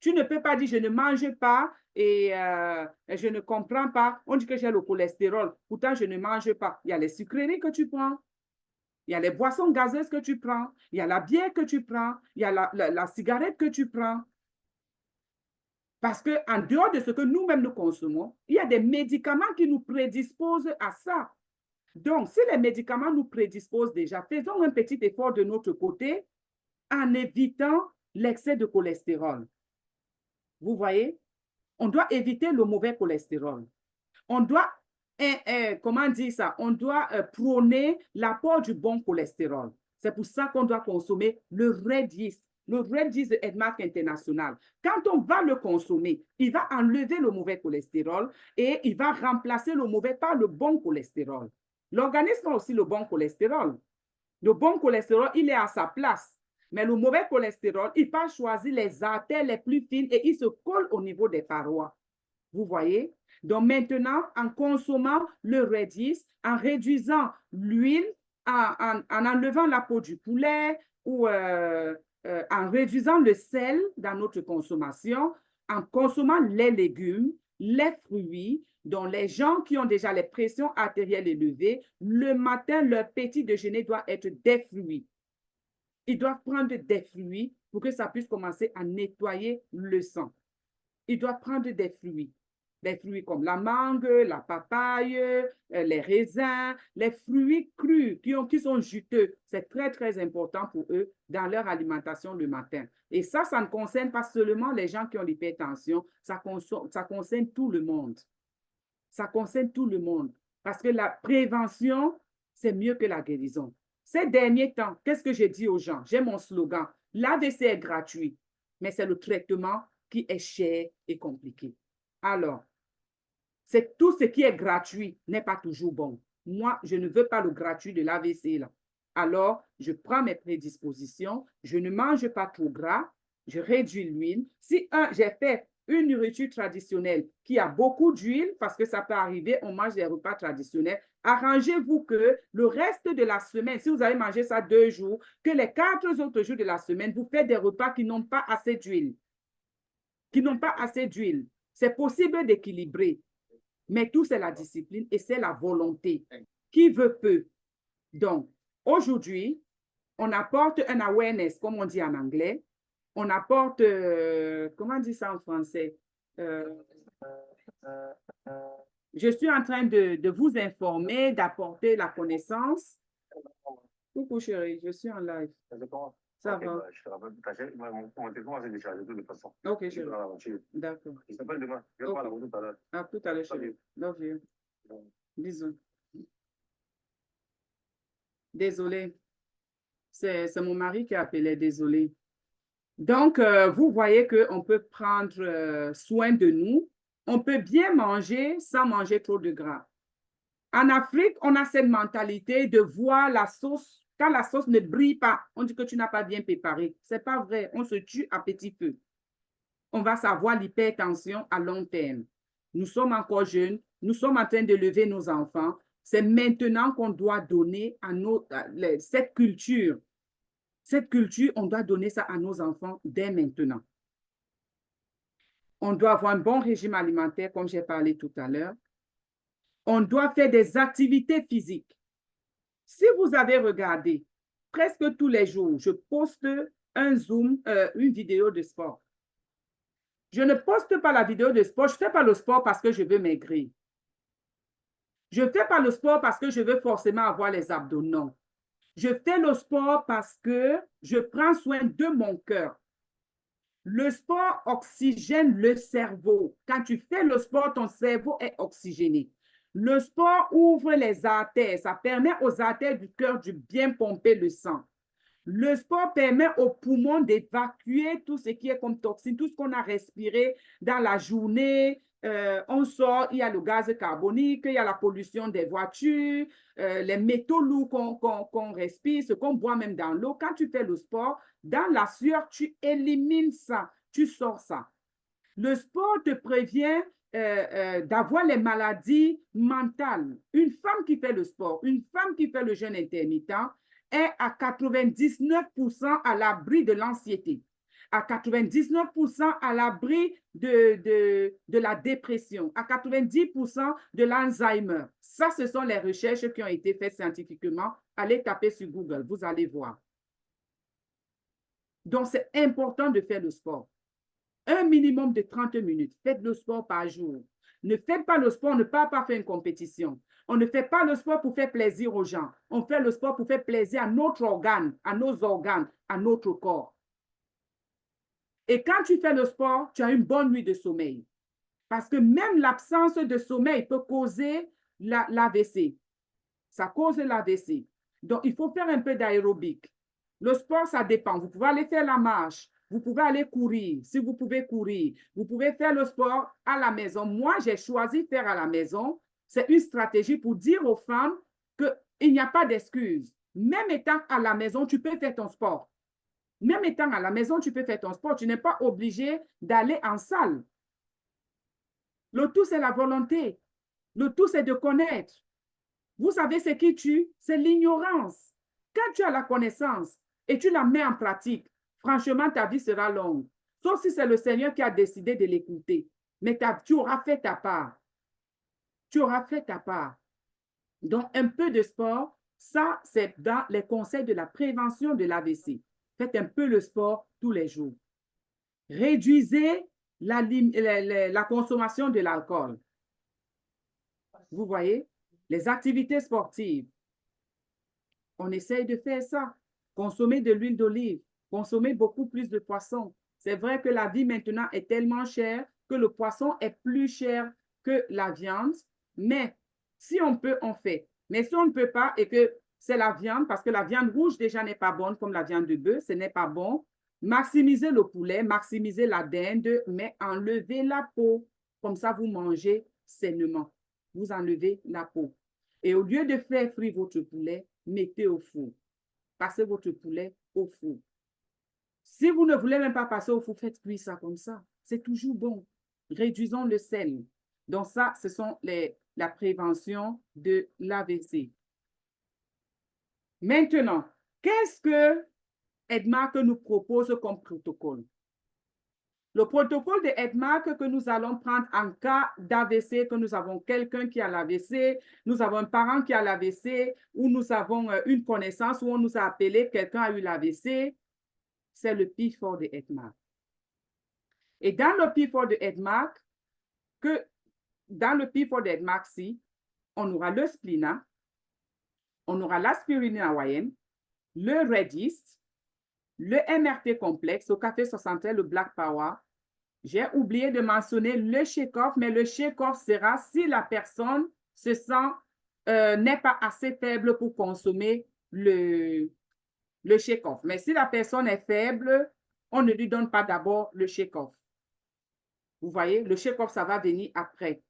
Tu ne peux pas dire je ne mange pas et je ne comprends pas. On dit que j'ai le cholestérol. Pourtant, je ne mange pas. Il y a les sucreries que tu prends. Il y a les boissons gazeuses que tu prends. Il y a la bière que tu prends. Il y a la cigarette que tu prends. Parce qu'en dehors de ce que nous-mêmes nous consommons, il y a des médicaments qui nous prédisposent à ça. Donc, si les médicaments nous prédisposent déjà, faisons un petit effort de notre côté en évitant l'excès de cholestérol. Vous voyez, on doit éviter le mauvais cholestérol. On doit, comment dire ça, on doit prôner l'apport du bon cholestérol. C'est pour ça qu'on doit consommer le Red Yeast. Le Red Yeast de Edmark International. Quand on va le consommer, il va enlever le mauvais cholestérol et il va remplacer le mauvais par le bon cholestérol. L'organisme a aussi le bon cholestérol. Le bon cholestérol, il est à sa place. Mais le mauvais cholestérol, il va choisir les artères les plus fines et il se colle au niveau des parois. Vous voyez? Donc maintenant, en consommant le Red Yeast, en réduisant l'huile, en enlevant la peau du poulet ou en réduisant le sel dans notre consommation, en consommant les légumes, les fruits, dont les gens qui ont déjà les pressions artérielles élevées, le matin, leur petit déjeuner doit être des fruits. Ils doivent prendre des fruits pour que ça puisse commencer à nettoyer le sang. Ils doivent prendre des fruits comme la mangue, la papaye, les raisins, les fruits crus qui sont juteux. C'est très, très important pour eux dans leur alimentation le matin. Et ça ne concerne pas seulement les gens qui ont l'hypertension, ça concerne tout le monde. Ça concerne tout le monde. Parce que la prévention, c'est mieux que la guérison. Ces derniers temps, qu'est-ce que je dis aux gens? J'ai mon slogan. L'AVC est gratuit, mais c'est le traitement qui est cher et compliqué. Alors, c'est tout ce qui est gratuit n'est pas toujours bon. Moi, je ne veux pas le gratuit de l'AVC là. Alors, je prends mes prédispositions, je ne mange pas trop gras, je réduis l'huile. Si j'ai fait une nourriture traditionnelle qui a beaucoup d'huile, parce que ça peut arriver, on mange des repas traditionnels, arrangez-vous que le reste de la semaine, si vous avez mangé ça 2 jours, que les 4 autres jours de la semaine, vous faites des repas qui n'ont pas assez d'huile. C'est possible d'équilibrer, mais tout, c'est la discipline et c'est la volonté. Qui veut peut. Donc, aujourd'hui, on apporte un awareness, comme on dit en anglais. On apporte, comment on dit ça en français? Je suis en train de vous informer, d'apporter la connaissance. Coucou chérie, je suis en live. Ça Ok, va. bah, je te rappelle, mon téléphone s'est déchargé de toute façon. Ok, Je chérie. suis dans la voiture. D'accord. Je t'appelle demain. Je vais Ok. voir la route tout à l'heure. À tout à l'heure, chérie. Salut. Love you. Bisous. Désolée. C'est mon mari qui appelait, désolé. Donc, vous voyez qu'on peut prendre soin de nous. On peut bien manger sans manger trop de gras. En Afrique, on a cette mentalité de voir la sauce. Quand la sauce ne brille pas, on dit que tu n'as pas bien préparé. Ce n'est pas vrai. On se tue à petit feu. On va savoir l'hypertension à long terme. Nous sommes encore jeunes. Nous sommes en train de lever nos enfants. C'est maintenant qu'on doit donner cette culture. Cette culture, on doit donner ça à nos enfants dès maintenant. On doit avoir un bon régime alimentaire, comme j'ai parlé tout à l'heure. On doit faire des activités physiques. Si vous avez regardé, presque tous les jours, je poste une vidéo de sport. Je ne poste pas la vidéo de sport. Je ne fais pas le sport parce que je veux maigrir. Je ne fais pas le sport parce que je veux forcément avoir les abdos. Non. Je fais le sport parce que je prends soin de mon cœur. Le sport oxygène le cerveau. Quand tu fais le sport, ton cerveau est oxygéné. Le sport ouvre les artères. Ça permet aux artères du cœur de bien pomper le sang. Le sport permet aux poumons d'évacuer tout ce qui est comme toxine, tout ce qu'on a respiré dans la journée. On sort, il y a le gaz carbonique, il y a la pollution des voitures, les métaux lourds qu'on respire, ce qu'on boit même dans l'eau. Quand tu fais le sport, dans la sueur, tu élimines ça, tu sors ça. Le sport te prévient d'avoir les maladies mentales. Une femme qui fait le sport, une femme qui fait le jeûne intermittent est à 99% à l'abri de l'anxiété, à 99% à l'abri de la dépression, à 90% de l'Alzheimer. Ça, ce sont les recherches qui ont été faites scientifiquement. Allez taper sur Google, vous allez voir. Donc, c'est important de faire le sport. Un minimum de 30 minutes. Faites le sport par jour. Ne faites pas le sport, on ne peut pas faire une compétition. On ne fait pas le sport pour faire plaisir aux gens. On fait le sport pour faire plaisir à notre organe, à nos organes, à notre corps. Et quand tu fais le sport, tu as une bonne nuit de sommeil. Parce que même l'absence de sommeil peut causer l'AVC. Ça cause l'AVC. Donc, il faut faire un peu d'aérobic. Le sport, ça dépend. Vous pouvez aller faire la marche. Vous pouvez aller courir, si vous pouvez courir. Vous pouvez faire le sport à la maison. Moi, j'ai choisi faire à la maison. C'est une stratégie pour dire aux femmes qu'il n'y a pas d'excuse. Même étant à la maison, tu peux faire ton sport. Même étant à la maison, tu peux faire ton sport. Tu n'es pas obligé d'aller en salle. Le tout, c'est la volonté. Le tout, c'est de connaître. Vous savez ce qui tue? C'est l'ignorance. Quand tu as la connaissance et tu la mets en pratique, franchement, ta vie sera longue. Sauf si c'est le Seigneur qui a décidé de l'écouter. Mais tu auras fait ta part. Tu auras fait ta part. Donc, un peu de sport, ça, c'est dans les conseils de la prévention de l'AVC. Faites un peu le sport tous les jours. Réduisez la consommation de l'alcool. Vous voyez, les activités sportives. On essaye de faire ça. Consommer de l'huile d'olive, consommer beaucoup plus de poisson. C'est vrai que la vie maintenant est tellement chère que le poisson est plus cher que la viande, mais si on peut, on fait. Mais si on ne peut pas et que c'est la viande, parce que la viande rouge déjà n'est pas bonne comme la viande de bœuf, ce n'est pas bon, maximisez le poulet, maximisez la dinde, mais enlevez la peau. Comme ça, vous mangez sainement. Vous enlevez la peau. Et au lieu de faire frire votre poulet, mettez au four. Passez votre poulet au four. Si vous ne voulez même pas passer au four, faites cuire ça comme ça. C'est toujours bon. Réduisons le sel. Donc ça, ce sont la prévention de l'AVC. Maintenant, qu'est-ce que Edmark nous propose comme protocole? Le protocole de Edmark que nous allons prendre en cas d'AVC, que nous avons quelqu'un qui a l'AVC, nous avons un parent qui a l'AVC, ou nous avons une connaissance où on nous a appelé, quelqu'un a eu l'AVC, c'est le P4 de Edmark. Et dans le P4 de Edmark, dans le P4 de Edmark-ci, on aura le Splina, on aura l'aspirine hawaïenne, le Redist, le MRT complexe, au café 63, le Black Power. J'ai oublié de mentionner le shake-off, mais le shake-off sera si la personne n'est pas assez faible pour consommer le shake-off. Mais si la personne est faible, on ne lui donne pas d'abord le shake-off. Vous voyez, le shake-off, ça va venir après.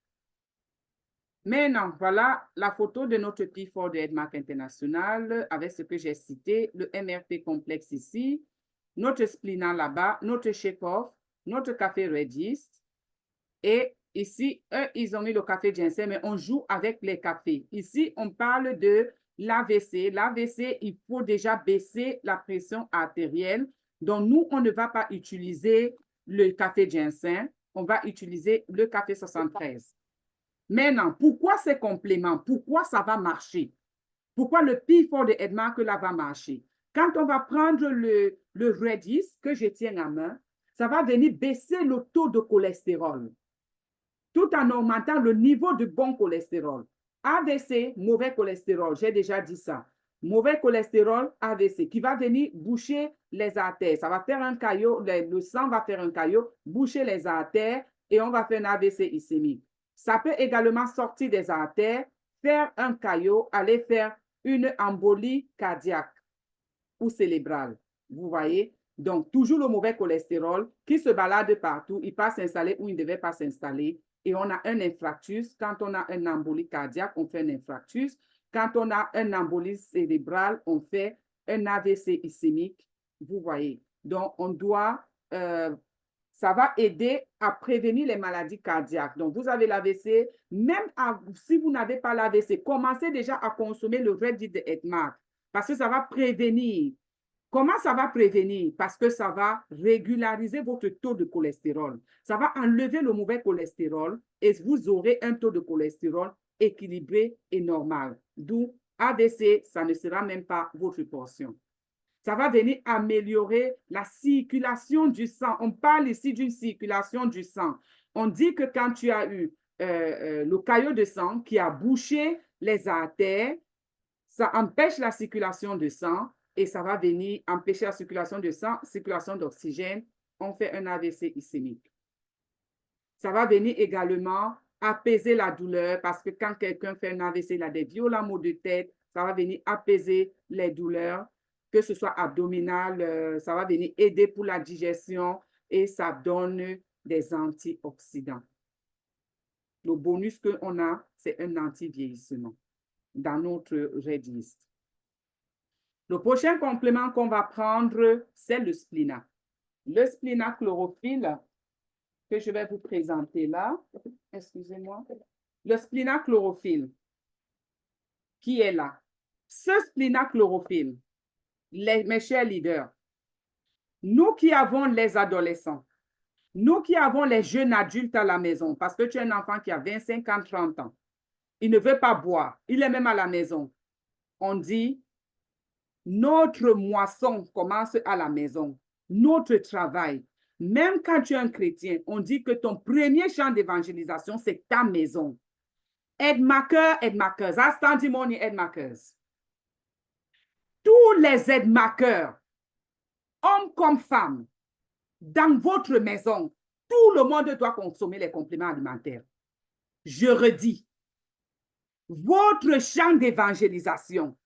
Maintenant, voilà la photo de notre P4 de Edmark International avec ce que j'ai cité, le MRT complexe ici, notre Splina là-bas, notre shake-off, notre café Redist. Et ici, eux, ils ont mis le café ginseng, mais on joue avec les cafés. Ici, on parle de l'AVC. L'AVC, il faut déjà baisser la pression artérielle. Donc, nous, on ne va pas utiliser le café ginseng. On va utiliser le café 73. Maintenant, pourquoi ces compléments? Pourquoi ça va marcher? Pourquoi le P4 de Edmark là va marcher? Quand on va prendre le Redis que je tiens à main, ça va venir baisser le taux de cholestérol tout en augmentant le niveau de bon cholestérol. AVC, mauvais cholestérol, j'ai déjà dit ça. Mauvais cholestérol, AVC, qui va venir boucher les artères. Ça va faire un caillot, le sang va faire un caillot, boucher les artères et on va faire un AVC ischémique. Ça peut également sortir des artères, faire un caillot, aller faire une embolie cardiaque ou cérébrale. Vous voyez? Donc, toujours le mauvais cholestérol qui se balade partout, il peut s'installer où il ne devait pas s'installer. Et on a un infarctus. Quand on a un embolie cardiaque, on fait un infarctus. Quand on a un embolie cérébrale, on fait un AVC ischémique. Vous voyez? Donc, on doit, ça va aider à prévenir les maladies cardiaques. Donc, vous avez l'AVC, même si vous n'avez pas l'AVC, commencez déjà à consommer le Redis de Edmark parce que ça va prévenir. Comment ça va prévenir? Parce que ça va régulariser votre taux de cholestérol. Ça va enlever le mauvais cholestérol et vous aurez un taux de cholestérol équilibré et normal. D'où AVC, ça ne sera même pas votre portion. Ça va venir améliorer la circulation du sang. On parle ici d'une circulation du sang. On dit que quand tu as eu le caillot de sang qui a bouché les artères, ça empêche la circulation de sang et ça va venir empêcher la circulation de sang, circulation d'oxygène. On fait un AVC ischémique. Ça va venir également apaiser la douleur parce que quand quelqu'un fait un AVC, il a des violents maux de tête, ça va venir apaiser les douleurs, que ce soit abdominales, ça va venir aider pour la digestion et ça donne des antioxydants. Le bonus qu'on a, c'est un anti-vieillissement dans notre Redis. Le prochain complément qu'on va prendre, c'est le Splina. Le Splina chlorophylle que je vais vous présenter là. Excusez-moi. Le Splina chlorophylle qui est là. Ce Splina chlorophylle, mes chers leaders, Nous qui avons les adolescents, nous qui avons les jeunes adultes à la maison, parce que tu es un enfant qui a 25 ans, 30 ans, il ne veut pas boire, il est même à la maison. On dit, notre moisson commence à la maison, notre travail. Même quand tu es un chrétien, on dit que ton premier champ d'évangélisation, c'est ta maison. Aide-makers, aide-makers, aide-makers, aide-makers. Tous les aide-makers, hommes comme femmes, dans votre maison, tout le monde doit consommer les compléments alimentaires. Je redis, votre champ d'évangélisation,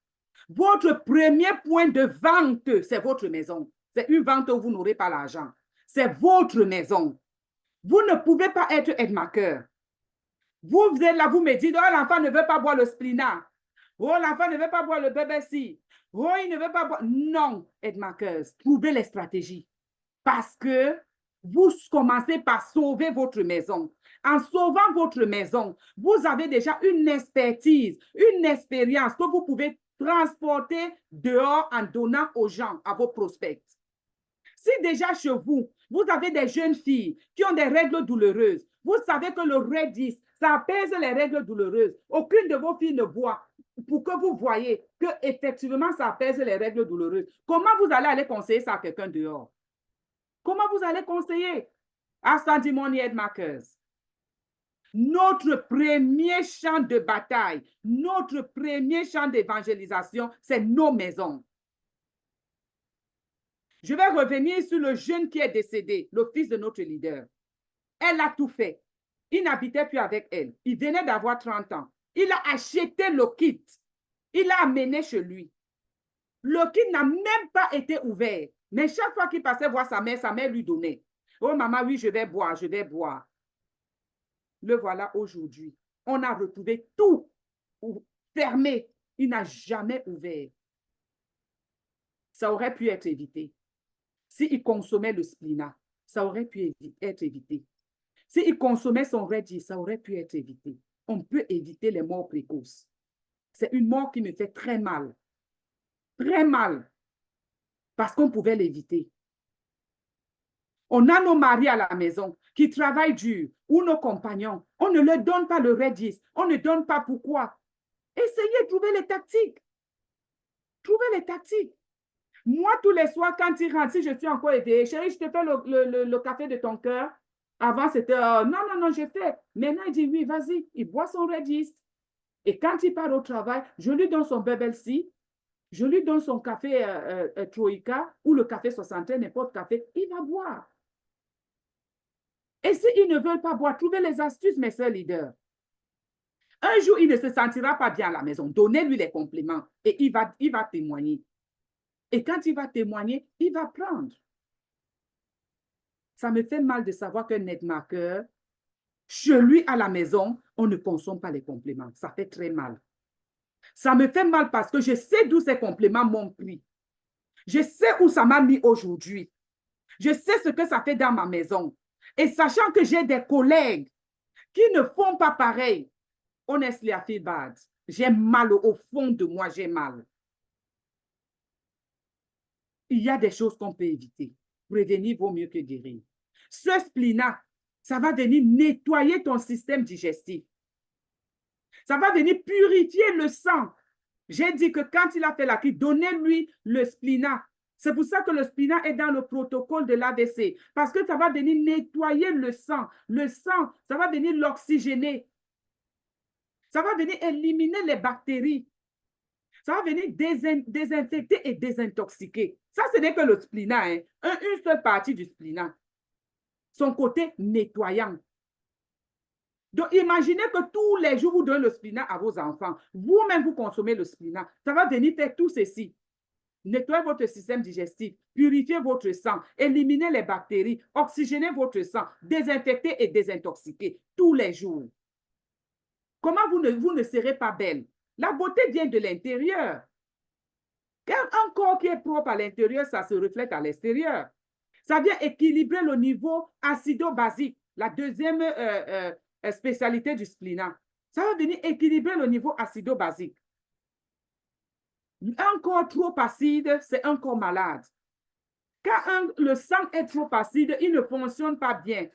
votre premier point de vente, c'est votre maison. C'est une vente où vous n'aurez pas l'argent. C'est votre maison. Vous ne pouvez pas être aide-maker. Vous êtes là, vous me dites, oh, l'enfant ne veut pas boire le splina. Oh, l'enfant ne veut pas boire le BBC. Oh, il ne veut pas boire. Non, aide-makers, trouvez les stratégies. Parce que vous commencez par sauver votre maison. En sauvant votre maison, vous avez déjà une expertise, une expérience que vous pouvez transporter dehors en donnant aux gens, à vos prospects. Si déjà chez vous, vous avez des jeunes filles qui ont des règles douloureuses, vous savez que le Redis, ça apaise les règles douloureuses. Aucune de vos filles ne boit pour que vous voyez qu'effectivement, ça apaise les règles douloureuses. Comment vous allez aller conseiller ça à quelqu'un dehors? Comment vous allez conseiller? Ascendimony Aide-makers. Notre premier champ de bataille, notre premier champ d'évangélisation, c'est nos maisons. Je vais revenir sur le jeune qui est décédé, le fils de notre leader. Elle a tout fait. Il n'habitait plus avec elle. Il venait d'avoir 30 ans. Il a acheté le kit. Il l'a amené chez lui. Le kit n'a même pas été ouvert. Mais chaque fois qu'il passait voir sa mère lui donnait. Oh maman, oui, je vais boire, je vais boire. Le voilà aujourd'hui. On a retrouvé tout fermé. Il n'a jamais ouvert. Ça aurait pu être évité. S'il consommait le splina, ça aurait pu être évité. S'il consommait son Redis, ça aurait pu être évité. On peut éviter les morts précoces. C'est une mort qui me fait très mal. Très mal. Parce qu'on pouvait l'éviter. On a nos maris à la maison qui travaillent dur, ou nos compagnons. On ne leur donne pas le Redis. On ne donne pas pourquoi. Essayez de trouver les tactiques. Trouvez les tactiques. Moi, tous les soirs, quand il rentre, si je suis encore éveillée, chérie, je te fais le café de ton cœur. Avant, c'était non, j'ai fait. Maintenant, il dit oui, vas-y. Il boit son Redis. Et quand il part au travail, je lui donne son Bubble Tea, je lui donne son café Troïka ou le café 61, n'importe café, il va boire. Et s'ils ne veulent pas boire, trouvez les astuces, mes sœurs leaders. Un jour, il ne se sentira pas bien à la maison. Donnez-lui les compléments et il va témoigner. Et quand il va témoigner, il va prendre. Ça me fait mal de savoir qu'un aide-maker, chez lui à la maison, on ne consomme pas les compléments. Ça fait très mal. Ça me fait mal parce que je sais d'où ces compléments m'ont pris. Je sais où ça m'a mis aujourd'hui. Je sais ce que ça fait dans ma maison. Et sachant que j'ai des collègues qui ne font pas pareil, honestly, I feel bad. J'ai mal au fond de moi, j'ai mal. Il y a des choses qu'on peut éviter. Prévenir vaut mieux que guérir. Ce splina, ça va venir nettoyer ton système digestif. Ça va venir purifier le sang. J'ai dit que quand il a fait la cure, donnez-lui le splina. C'est pour ça que le splina est dans le protocole de l'AVC. Parce que ça va venir nettoyer le sang. Le sang, ça va venir l'oxygéner. Ça va venir éliminer les bactéries. Ça va venir désinfecter et désintoxiquer. Ça, ce n'est que le splina. Hein. Une seule partie du splina. Son côté nettoyant. Donc, imaginez que tous les jours, vous donnez le splina à vos enfants. Vous-même, vous consommez le splina. Ça va venir faire tout ceci. Nettoyer votre système digestif, purifier votre sang, éliminer les bactéries, oxygéner votre sang, désinfecter et désintoxiquer tous les jours. Comment vous ne serez pas belle? La beauté vient de l'intérieur. Un corps qui est propre à l'intérieur, ça se reflète à l'extérieur. Ça vient équilibrer le niveau acido-basique, la deuxième spécialité du splina. Ça va venir équilibrer le niveau acido-basique. Un corps trop acide, c'est un corps malade. Quand le sang est trop acide, il ne fonctionne pas bien.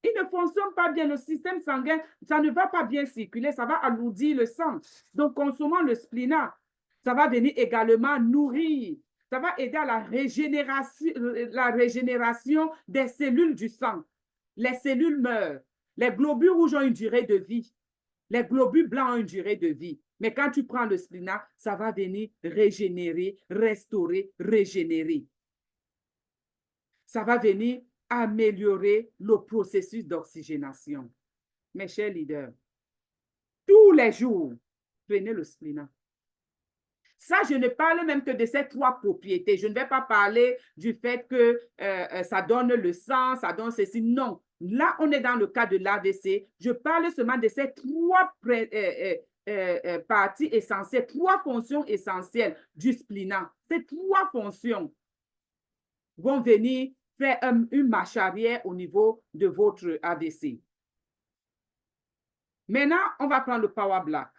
Il ne fonctionne pas bien. Le système sanguin, ça ne va pas bien circuler. Ça va alourdir le sang. Donc, consommant le spléna, ça va venir également nourrir. Ça va aider à la régénération des cellules du sang. Les cellules meurent. Les globules rouges ont une durée de vie. Les globules blancs ont une durée de vie. Mais quand tu prends le spléna, ça va venir régénérer, restaurer, régénérer. Ça va venir améliorer le processus d'oxygénation. Mes chers leaders, tous les jours, prenez le spléna. Ça, je ne parle même que de ces trois propriétés. Je ne vais pas parler du fait que ça donne le sang, ça donne ceci. Non. Là, on est dans le cas de l'AVC. Je parle seulement de ces trois parties essentielles, trois fonctions essentielles du spléna. Ces trois fonctions vont venir faire une marche arrière au niveau de votre AVC. Maintenant, on va prendre le Power Black.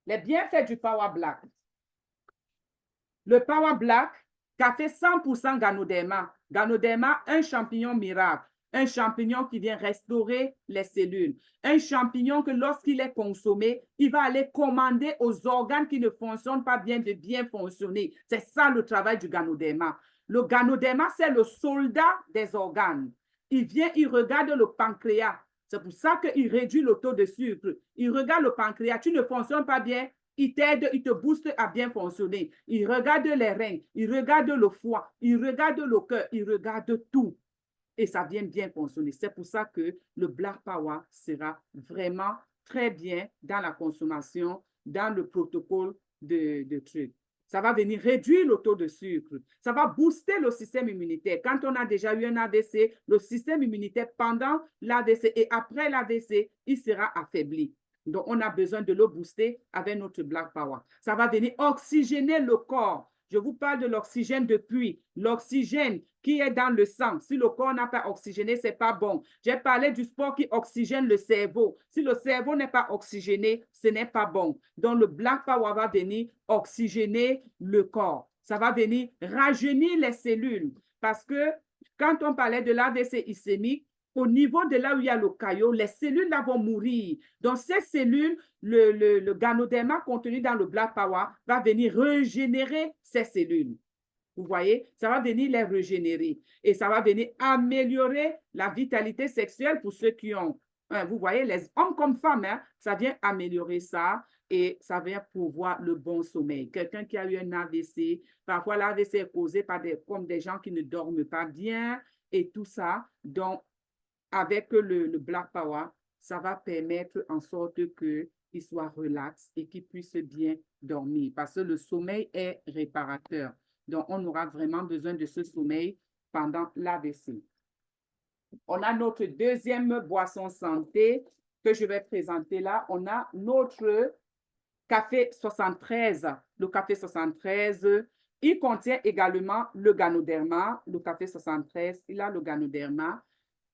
Les bienfaits du Power Black. Le Power Black, café 100% Ganoderma. Ganoderma, un champignon miracle. Un champignon qui vient restaurer les cellules. Un champignon que lorsqu'il est consommé, il va aller commander aux organes qui ne fonctionnent pas bien de bien fonctionner. C'est ça le travail du Ganoderma. Le Ganoderma, c'est le soldat des organes. Il vient, il regarde le pancréas. C'est pour ça qu'il réduit le taux de sucre. Il regarde le pancréas. Tu ne fonctionnes pas bien, il t'aide, il te booste à bien fonctionner. Il regarde les reins, il regarde le foie, il regarde le cœur, il regarde tout. Et ça vient bien fonctionner. C'est pour ça que le Black Power sera vraiment très bien dans la consommation, dans le protocole de trucs. Ça va venir réduire le taux de sucre. Ça va booster le système immunitaire. Quand on a déjà eu un AVC, le système immunitaire pendant l'AVC et après l'AVC, il sera affaibli. Donc, on a besoin de le booster avec notre Black Power. Ça va venir oxygéner le corps. Je vous parle de l'oxygène de pluie, l'oxygène qui est dans le sang. Si le corps n'a pas oxygéné, ce n'est pas bon. J'ai parlé du sport qui oxygène le cerveau. Si le cerveau n'est pas oxygéné, ce n'est pas bon. Donc, le Black Power va venir oxygéner le corps. Ça va venir rajeunir les cellules. Parce que quand on parlait de l'AVC ischémique, au niveau de là où il y a le caillot, les cellules là vont mourir. Donc, ces cellules, le Ganoderma contenu dans le Black Power va venir régénérer ces cellules. Vous voyez, ça va venir les régénérer et ça va venir améliorer la vitalité sexuelle pour ceux qui ont, vous voyez, les hommes comme femmes, hein, ça vient améliorer ça et ça vient pourvoir le bon sommeil. Quelqu'un qui a eu un AVC, parfois l'AVC est causé par comme des gens qui ne dorment pas bien et tout ça. Donc, avec le Black Power, ça va permettre en sorte qu'il soit relax et qu'il puisse bien dormir parce que le sommeil est réparateur. Donc, on aura vraiment besoin de ce sommeil pendant l'AVC. On a notre deuxième boisson santé que je vais présenter là. On a notre café 73. Le café 73, il contient également le Ganoderma. Le café 73, il a le Ganoderma.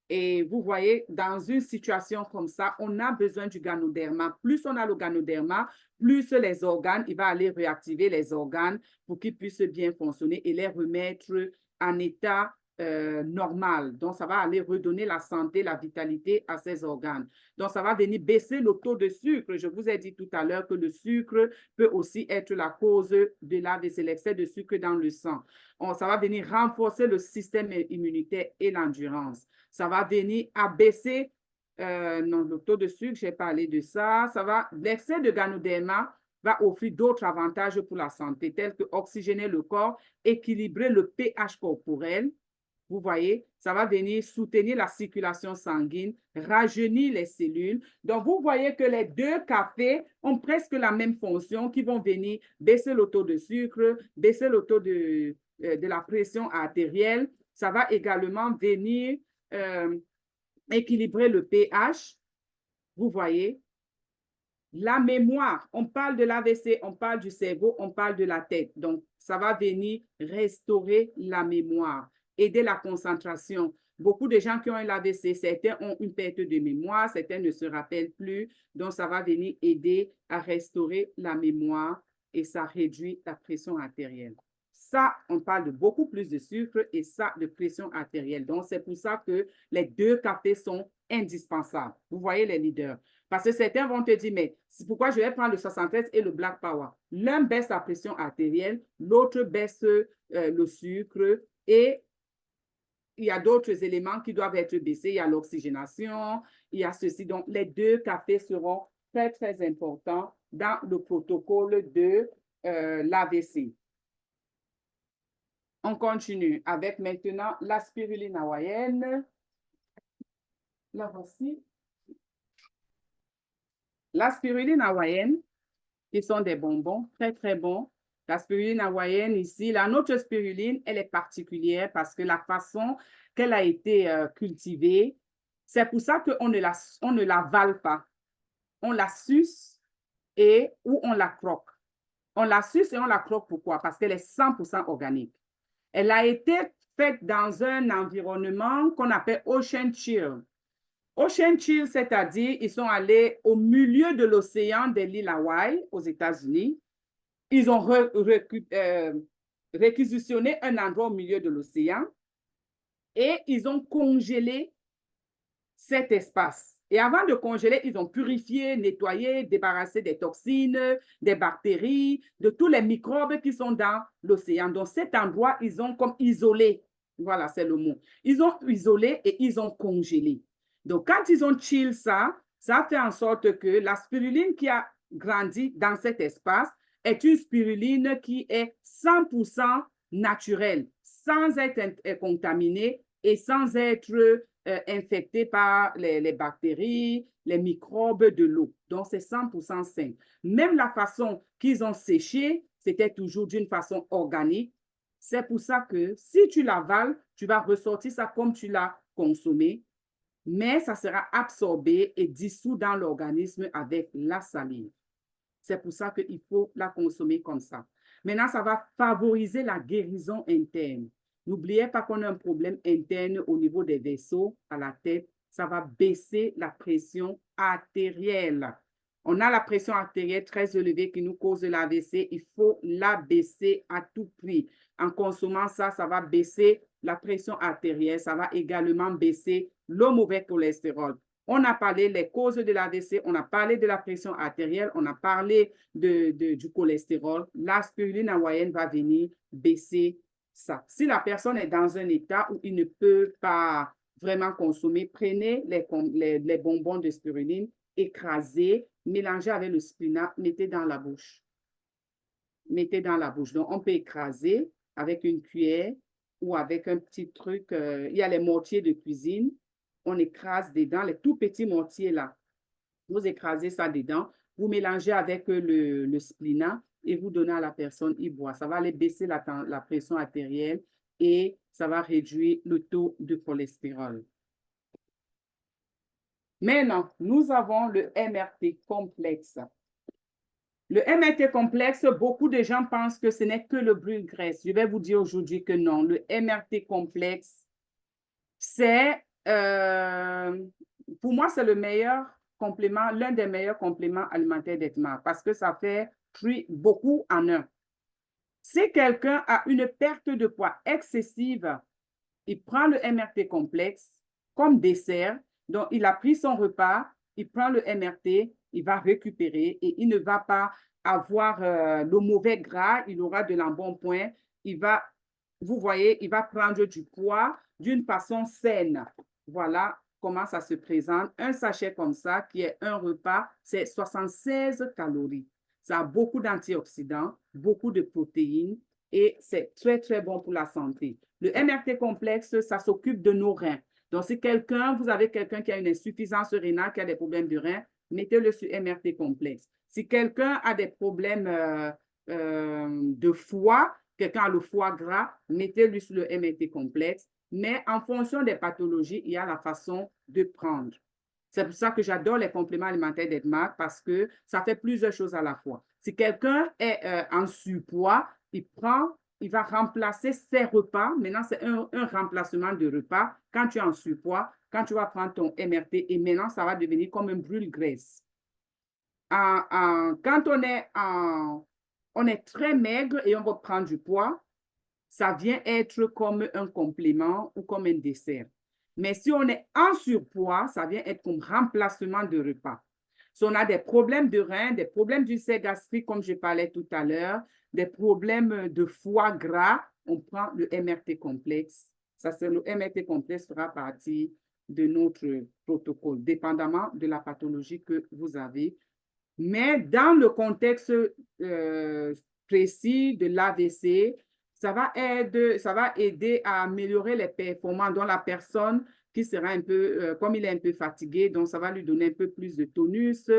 Et vous voyez, dans une situation comme ça, on a besoin du Ganoderma. Plus on a le Ganoderma, plus les organes, il va aller réactiver les organes pour qu'ils puissent bien fonctionner et les remettre en état normal. Donc, ça va aller redonner la santé, la vitalité à ces organes. Donc, ça va venir baisser le taux de sucre. Je vous ai dit tout à l'heure que le sucre peut aussi être la cause de l'AVC, l'excès de sucre dans le sang. Ça va venir renforcer le système immunitaire et l'endurance. Ça va venir abaisser le taux de sucre, j'ai parlé de ça. L'excès de Ganoderma va offrir d'autres avantages pour la santé, tels que oxygéner le corps, équilibrer le pH corporel. Vous voyez, ça va venir soutenir la circulation sanguine, rajeunir les cellules. Donc, vous voyez que les deux cafés ont presque la même fonction qui vont venir baisser le taux de sucre, baisser le taux de la pression artérielle. Ça va également venir équilibrer le pH. Vous voyez, la mémoire, on parle de l'AVC, on parle du cerveau, on parle de la tête. Donc, ça va venir restaurer la mémoire, aider la concentration. Beaucoup de gens qui ont un AVC, certains ont une perte de mémoire, certains ne se rappellent plus. Donc, ça va venir aider à restaurer la mémoire et ça réduit la pression artérielle. Ça, on parle de beaucoup plus de sucre et ça, de pression artérielle. Donc, c'est pour ça que les deux cafés sont indispensables. Vous voyez les leaders. Parce que certains vont te dire, mais c'est pourquoi je vais prendre le 73 et le Black Power. L'un baisse la pression artérielle, l'autre baisse le sucre et il y a d'autres éléments qui doivent être baissés. Il y a l'oxygénation, il y a ceci. Donc, les deux cafés seront très, très importants dans le protocole de l'AVC. On continue avec maintenant la spiruline hawaïenne. La voici. La spiruline hawaïenne, qui sont des bonbons très, très bons. La spiruline hawaïenne ici, la notre spiruline, elle est particulière parce que la façon qu'elle a été cultivée, c'est pour ça qu'on ne l'avale pas. On la suce ou on la croque. On la suce et on la croque pourquoi? Parce qu'elle est 100% organique. Elle a été faite dans un environnement qu'on appelle Ocean Chill. Ocean Chill, c'est-à-dire ils sont allés au milieu de l'océan de l'île Hawaï, aux États-Unis. Ils ont réquisitionné un endroit au milieu de l'océan et ils ont congelé cet espace. Et avant de congeler, ils ont purifié, nettoyé, débarrassé des toxines, des bactéries, de tous les microbes qui sont dans l'océan. Donc, cet endroit, ils ont comme isolé. Voilà, c'est le mot. Ils ont isolé et ils ont congelé. Donc, quand ils ont chill ça, ça fait en sorte que la spiruline qui a grandi dans cet espace est une spiruline qui est 100% naturelle, sans être contaminée et sans être infectés par les bactéries, les microbes de l'eau. Donc, c'est 100% sain. Même la façon qu'ils ont séché, c'était toujours d'une façon organique. C'est pour ça que si tu l'avales, tu vas ressortir ça comme tu l'as consommé, mais ça sera absorbé et dissous dans l'organisme avec la salive. C'est pour ça qu'il faut la consommer comme ça. Maintenant, ça va favoriser la guérison interne. N'oubliez pas qu'on a un problème interne au niveau des vaisseaux à la tête. Ça va baisser la pression artérielle. On a la pression artérielle très élevée qui nous cause l'AVC. Il faut la baisser à tout prix. En consommant ça, ça va baisser la pression artérielle. Ça va également baisser le mauvais cholestérol. On a parlé des causes de l'AVC, on a parlé de la pression artérielle, on a parlé du cholestérol. La spiruline hawaïenne va venir baisser ça. Si la personne est dans un état où il ne peut pas vraiment consommer, prenez les bonbons de spiruline, écrasez, mélangez avec le spinat, mettez dans la bouche. Mettez dans la bouche. Donc, on peut écraser avec une cuillère ou avec un petit truc. Il y a les mortiers de cuisine. On écrase dedans, les tout petits mortiers là. Vous écrasez ça dedans, vous mélangez avec le splinat et vous donnez à la personne, il boit. Ça va aller baisser la pression artérielle et ça va réduire le taux de cholestérol. Maintenant, nous avons le MRT complexe. Le MRT complexe, beaucoup de gens pensent que ce n'est que le brûle-graisse. Je vais vous dire aujourd'hui que non. Le MRT complexe, c'est, pour moi, c'est le meilleur complément, l'un des meilleurs compléments alimentaires d'ETMA parce que ça fait beaucoup en un. Si quelqu'un a une perte de poids excessive, il prend le MRT complexe comme dessert. Donc, il a pris son repas, il prend le MRT, il va récupérer et il ne va pas avoir le mauvais gras, il aura de l'embonpoint, vous voyez, il va prendre du poids d'une façon saine. Voilà comment ça se présente. Un sachet comme ça, qui est un repas, c'est 76 calories. Ça a beaucoup d'antioxydants, beaucoup de protéines et c'est très, très bon pour la santé. Le MRT complexe, ça s'occupe de nos reins. Donc, si vous avez quelqu'un qui a une insuffisance rénale, qui a des problèmes de reins, mettez-le sur MRT complexe. Si quelqu'un a des problèmes de foie, quelqu'un a le foie gras, mettez-le sur le MRT complexe. Mais en fonction des pathologies, il y a la façon de prendre. C'est pour ça que j'adore les compléments alimentaires d'EDMAC parce que ça fait plusieurs choses à la fois. Si quelqu'un est en surpoids, il va remplacer ses repas. Maintenant, c'est un remplacement de repas. Quand tu es en surpoids, quand tu vas prendre ton MRT, et maintenant, ça va devenir comme un brûle-graisse. Quand on est très maigre et on va prendre du poids, ça vient être comme un complément ou comme un dessert. Mais si on est en surpoids, ça vient être comme remplacement de repas. Si on a des problèmes de reins, des problèmes d'ulcère gastrique, comme je parlais tout à l'heure, des problèmes de foie gras, on prend le MRT complexe. Ça, c'est le MRT complexe fera partie de notre protocole, dépendamment de la pathologie que vous avez. Mais dans le contexte précis de l'AVC, ça va aider à améliorer les performances dans la personne qui sera un peu, comme il est un peu fatigué, donc ça va lui donner un peu plus de tonus,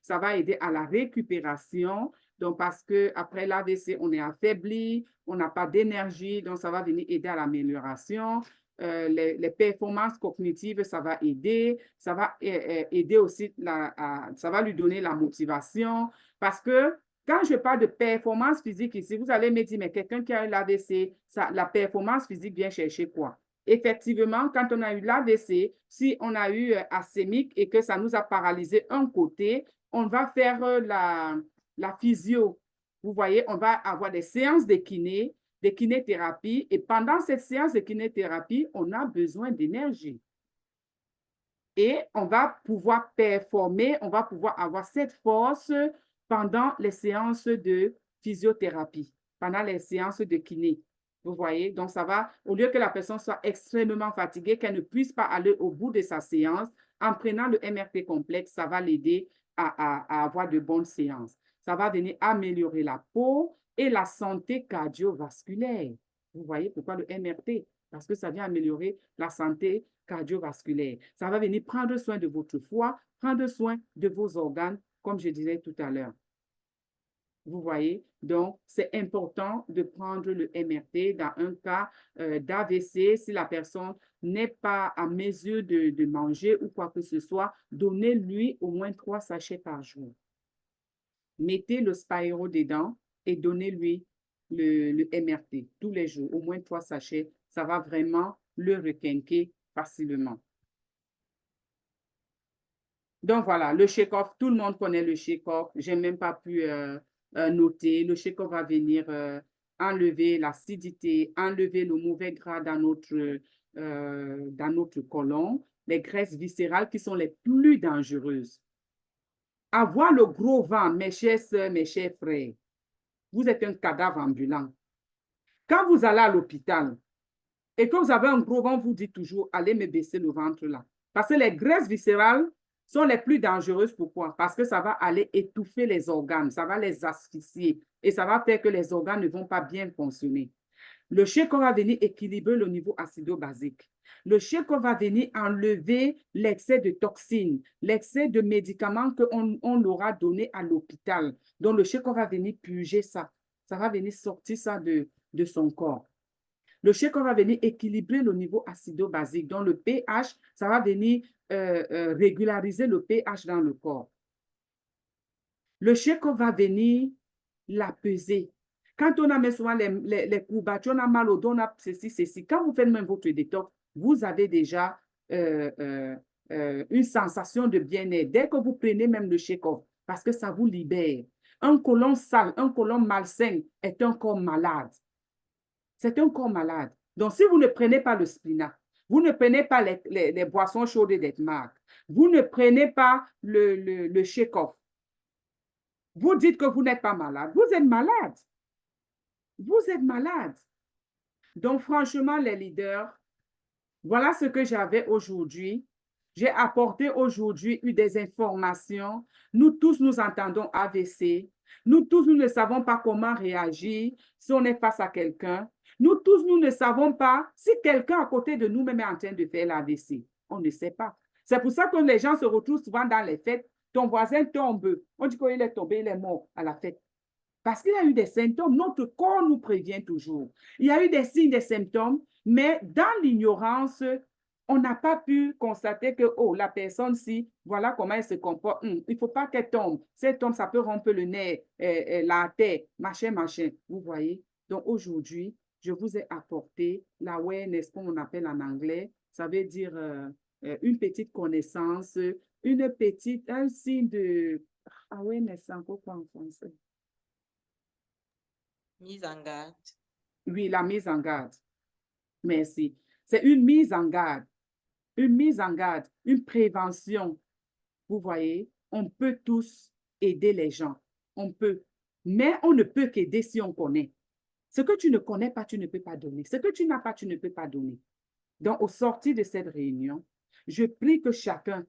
ça va aider à la récupération, donc parce qu'après l'AVC, on est affaibli, on n'a pas d'énergie, donc ça va venir aider à l'amélioration. Les performances cognitives, ça va aider, ça va aider aussi, ça va lui donner la motivation, parce que quand je parle de performance physique ici, vous allez me dire, mais quelqu'un qui a eu l'AVC, la performance physique vient chercher quoi? Effectivement, quand on a eu l'AVC, si on a eu ischémique et que ça nous a paralysé un côté, on va faire la physio. Vous voyez, on va avoir des séances de kinéthérapie et pendant cette séance de kinéthérapie, on a besoin d'énergie. Et on va pouvoir performer, on va pouvoir avoir cette force pendant les séances de physiothérapie, pendant les séances de kiné. Vous voyez, donc ça va, au lieu que la personne soit extrêmement fatiguée, qu'elle ne puisse pas aller au bout de sa séance, en prenant le MRT complexe, ça va l'aider à avoir de bonnes séances. Ça va venir améliorer la peau et la santé cardiovasculaire. Vous voyez pourquoi le MRT? Parce que ça vient améliorer la santé cardiovasculaire. Ça va venir prendre soin de votre foie, prendre soin de vos organes, comme je disais tout à l'heure. Vous voyez, donc c'est important de prendre le MRT dans un cas d'AVC. Si la personne n'est pas à mesure de manger ou quoi que ce soit, donnez-lui au moins 3 sachets par jour. Mettez le Spiro dedans et donnez-lui le MRT tous les jours, au moins 3 sachets. Ça va vraiment le requinquer facilement. Donc voilà, le shake-off, tout le monde connaît le shake-off. Je n'ai même pas pu noter. Le shake-off va venir enlever l'acidité, enlever le mauvais gras dans notre côlon, les graisses viscérales qui sont les plus dangereuses. Avoir le gros ventre, mes chers soeurs, mes chers frères, vous êtes un cadavre ambulant. Quand vous allez à l'hôpital et que vous avez un gros ventre, vous dites toujours, allez me baisser le ventre là. Parce que les graisses viscérales sont les plus dangereuses. Pourquoi? Parce que ça va aller étouffer les organes, ça va les asphyxier et ça va faire que les organes ne vont pas bien fonctionner. Le shake-off va venir équilibrer le niveau acido-basique. Le shake-off va venir enlever l'excès de toxines, l'excès de médicaments qu'on l'aura donné à l'hôpital. Donc, le shake-off va venir purger ça. Ça va venir sortir ça de son corps. Le shake-off va venir équilibrer le niveau acido-basique. Donc, le pH, ça va venir régulariser le pH dans le corps. Le shake-off va venir l'apaiser. Quand on a souvent les courbatures, on a mal au dos, on a ceci. Quand vous faites même votre détox, vous avez déjà une sensation de bien-être. Dès que vous prenez même le shake-off, parce que ça vous libère. Un côlon sale, un côlon malsain est un corps malade. C'est un corps malade. Donc, si vous ne prenez pas le spinac, vous ne prenez pas les boissons chaudes d'Edmark, vous ne prenez pas le shake-off, vous dites que vous n'êtes pas malade. Vous êtes malade. Vous êtes malade. Donc, franchement, les leaders, voilà ce que j'avais aujourd'hui. J'ai apporté aujourd'hui des informations. Nous tous, nous entendons AVC. Nous tous, nous ne savons pas comment réagir si on est face à quelqu'un. Nous tous, nous ne savons pas si quelqu'un à côté de nous-mêmes est en train de faire l'AVC. On ne sait pas. C'est pour ça que les gens se retrouvent souvent dans les fêtes. Ton voisin tombe. On dit qu'il est tombé, il est mort à la fête. Parce qu'il y a eu des symptômes. Notre corps nous prévient toujours. Il y a eu des signes, des symptômes, mais dans l'ignorance, on n'a pas pu constater que, oh, la personne-ci, voilà comment elle se comporte. Il ne faut pas qu'elle tombe. Si elle tombe, ça peut rompre le nez, la tête, machin. Vous voyez? Donc aujourd'hui, je vous ai apporté l'awareness, comme on appelle en anglais. Ça veut dire une petite connaissance, un signe de awareness, c'est encore quoi en français? Mise en garde. Oui, la mise en garde. Merci. C'est une mise en garde. Une mise en garde, une prévention. Vous voyez, on peut tous aider les gens. On peut. Mais on ne peut qu'aider si on connaît. Ce que tu ne connais pas, tu ne peux pas donner. Ce que tu n'as pas, tu ne peux pas donner. Donc, au sortir de cette réunion, je prie que chacun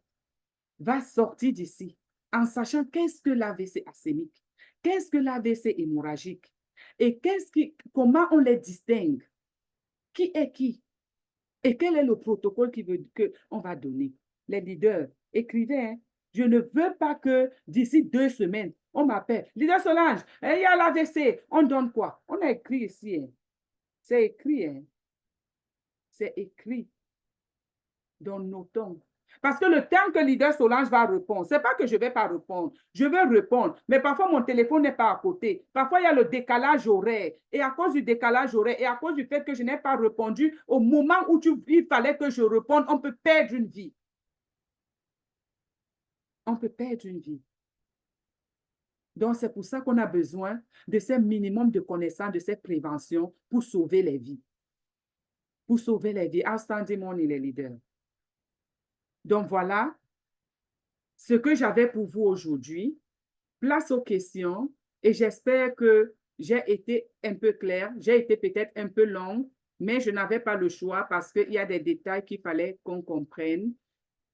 va sortir d'ici en sachant qu'est-ce que l'AVC asémique, qu'est-ce que l'AVC hémorragique et comment on les distingue, qui est qui et quel est le protocole qu'on va donner. Les leaders, écrivez, hein. Je ne veux pas que d'ici 2 semaines, on m'appelle. Leader Solange, il y a l'AVC, on donne quoi? On a écrit ici. Hein. C'est écrit. Hein. C'est écrit. Donc, notons. Parce que le temps que leader Solange va répondre, ce n'est pas que je ne vais pas répondre. Je vais répondre, mais parfois mon téléphone n'est pas à côté. Parfois, il y a le décalage horaire. Et à cause du décalage horaire et à cause du fait que je n'ai pas répondu au moment où il fallait que je réponde, on peut perdre une vie. On peut perdre une vie. Donc, c'est pour ça qu'on a besoin de ce minimum de connaissances, de cette prévention pour sauver les vies. Pour sauver les vies. Outstanding morning, les leaders. Donc, voilà ce que j'avais pour vous aujourd'hui. Place aux questions et j'espère que j'ai été un peu claire. J'ai été peut-être un peu longue, mais je n'avais pas le choix parce qu'il y a des détails qu'il fallait qu'on comprenne.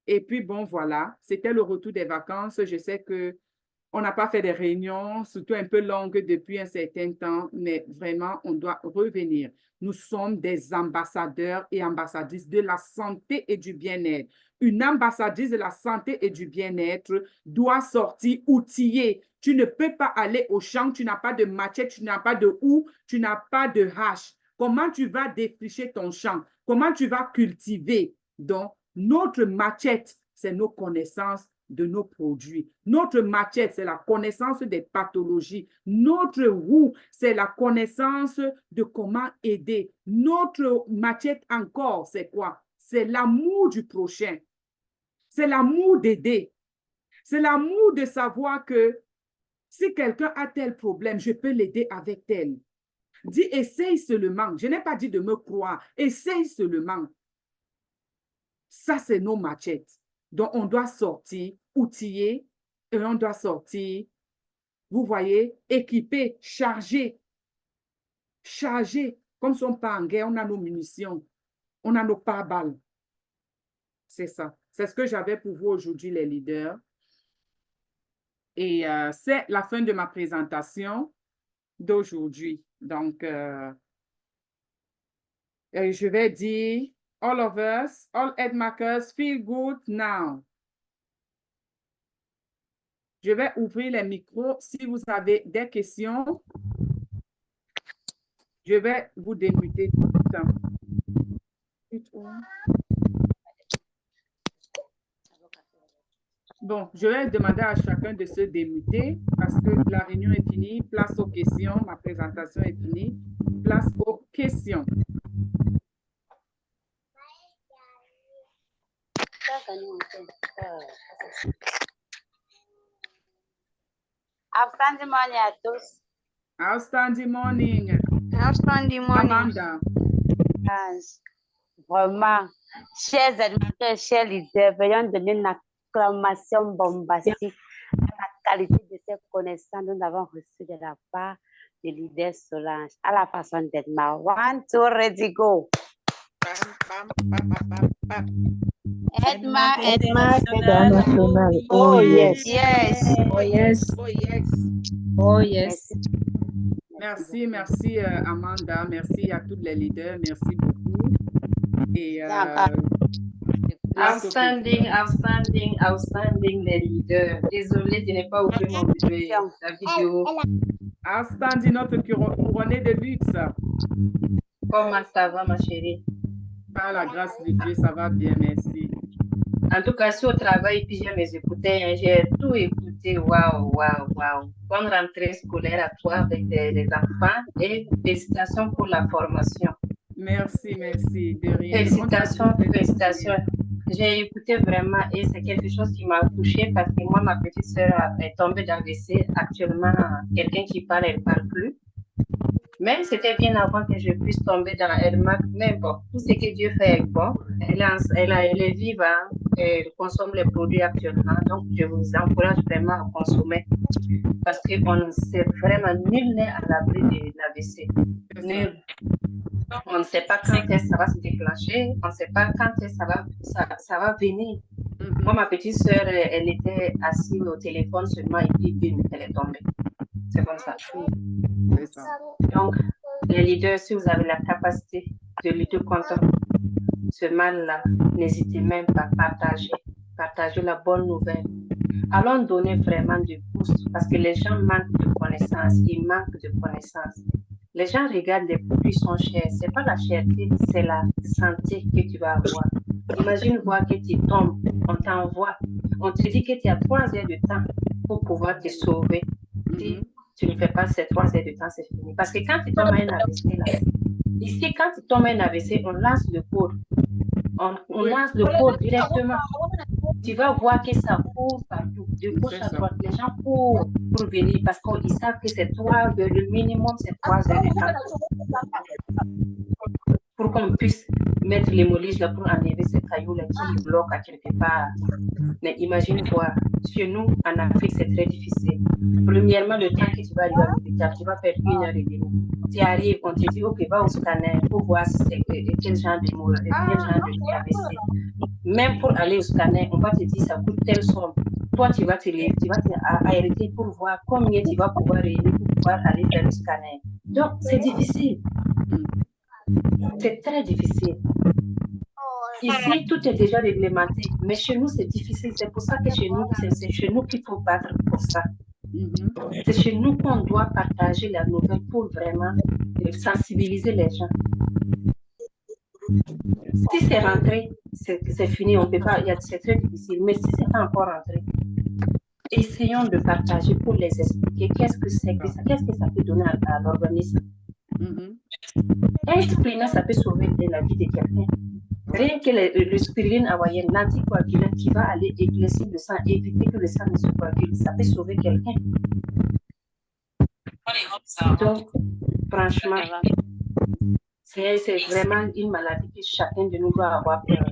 Et puis, bon, voilà, c'était le retour des vacances. Je sais qu'on n'a pas fait des réunions, surtout un peu longues depuis un certain temps, mais vraiment, on doit revenir. Nous sommes des ambassadeurs et ambassadrices de la santé et du bien-être. Une ambassadrice de la santé et du bien-être doit sortir outillée. Tu ne peux pas aller au champ, tu n'as pas de machette, tu n'as pas de houe, tu n'as pas de hache. Comment tu vas défricher ton champ? Comment tu vas cultiver? Donc, notre machette, c'est nos connaissances de nos produits. Notre machette, c'est la connaissance des pathologies. Notre roue, c'est la connaissance de comment aider. Notre machette encore, c'est quoi? C'est l'amour du prochain. C'est l'amour d'aider. C'est l'amour de savoir que si quelqu'un a tel problème, je peux l'aider avec tel. Dis, essaye seulement. Je n'ai pas dit de me croire. Essaye seulement. Ça, c'est nos machettes. Donc, on doit sortir outillé et on doit sortir, vous voyez, équipé, chargé. Chargé. Comme si on part en guerre, on a nos munitions, on a nos pare-balles. C'est ça. C'est ce que j'avais pour vous aujourd'hui, les leaders. Et c'est la fin de ma présentation d'aujourd'hui. Donc, je vais dire, all of us, all headmakers, feel good now. Je vais ouvrir les micros. Si vous avez des questions, je vais vous démuter tout le temps. Bon, je vais demander à chacun de se démuter parce que la réunion est finie. Place aux questions. Ma présentation est finie. Place aux questions. Outstanding morning à tous. Outstanding morning. Outstanding morning. Amanda. Vraiment, chers animateurs, chers leaders, veuillons donner une acclamation bombastique à la qualité de ces connaissances que nous avons reçues de la part du leader Solange, à la façon d'Edma. 1, 2, ready, go. Edma international. Oh yes. Yes. Oh yes. Oh yes. Oh yes. Merci, merci Amanda. Merci à tous les leaders. Merci beaucoup. Et Outstanding, outstanding, outstanding les leaders. Désolée de ne pas ouvrir la vidéo. outstanding, notre couronnée de luxe. Comment ça va, ma chérie? Par la grâce de Dieu, ça va bien, merci. En tout cas, je suis au travail, puis j'ai mes écouteurs, j'ai tout écouté. Waouh, waouh, waouh. Bonne rentrée scolaire à toi avec les enfants et félicitations pour la formation. Merci, merci. De rien. Félicitations, félicitations. J'ai écouté vraiment et c'est quelque chose qui m'a touchée parce que moi, ma petite sœur est tombée d'AVC. Actuellement, quelqu'un qui parle, elle ne parle plus. Mais c'était bien avant que je puisse tomber dans Hermac. Mais bon, tout ce que Dieu fait est bon. Elle est vive, hein, elle consomme les produits actuellement. Donc, je vous encourage vraiment à consommer parce qu'on ne sait vraiment, nul n'est à l'abri de l'AVC. Nul. On ne sait pas quand est-ce que ça va se déclencher, on ne sait pas quand est-ce que ça va venir. Moi, ma petite sœur, elle était assise au téléphone seulement et puis elle est tombée. C'est comme ça. C'est ça. Donc, les leaders, si vous avez la capacité de lutter contre ce mal-là, n'hésitez même pas à partager la bonne nouvelle. Allons donner vraiment du pouce parce que les gens manquent de connaissances, ils manquent de connaissances. Les gens regardent les produits sont chers. Ce n'est pas la cherté, c'est la santé que tu vas avoir. Imagine voir que tu tombes, on t'envoie, on te dit que tu as 3 heures de temps pour pouvoir te sauver. Si tu ne fais pas ces 3 heures de temps, c'est fini. Parce que quand tu tombes à un AVC, là, ici, quand tu tombes à un AVC, on lance le code. On lance le code directement. Tu vas voir que ça court partout, de gauche à droite. Les gens courent pour venir parce qu'ils savent que c'est 3 heures, le minimum, c'est 3 heures de temps. Pour qu'on puisse mettre l'hémolyse là pour enlever ces cailloux-là qui bloquent à quelque part. Mais imagine voir, chez nous, en Afrique, c'est très difficile. Premièrement, le temps que tu vas arriver à l'hôpital, tu vas perdre 1h30. Tu arrives, on te dit, OK, va au scanner pour voir si c'est quel genre de AVC. Même pour aller au scanner, on va te dire, ça coûte telle somme. Toi, tu vas t'arrêter pour voir combien tu vas pouvoir réunir pour pouvoir aller faire le scanner. Donc, c'est difficile. C'est très difficile. Ici, tout est déjà réglementé, mais chez nous, c'est difficile. C'est pour ça que chez nous, c'est chez nous qu'il faut battre pour ça. C'est chez nous qu'on doit partager la nouvelle pour vraiment sensibiliser les gens. Si c'est rentré, c'est fini, on peut pas, c'est très difficile. Mais si c'est pas encore rentré, essayons de partager pour les expliquer qu'est-ce que c'est que ça, qu'est-ce que ça peut donner à l'organisme. Un spiruline, ça peut sauver la vie de quelqu'un. Rien que le spiruline hawaïen, l'anticoagulant qui va aller éclaircir le sang, éviter que le sang ne se coagule, ça peut sauver quelqu'un. Donc, franchement, c'est vraiment une maladie que chacun de nous doit avoir peur.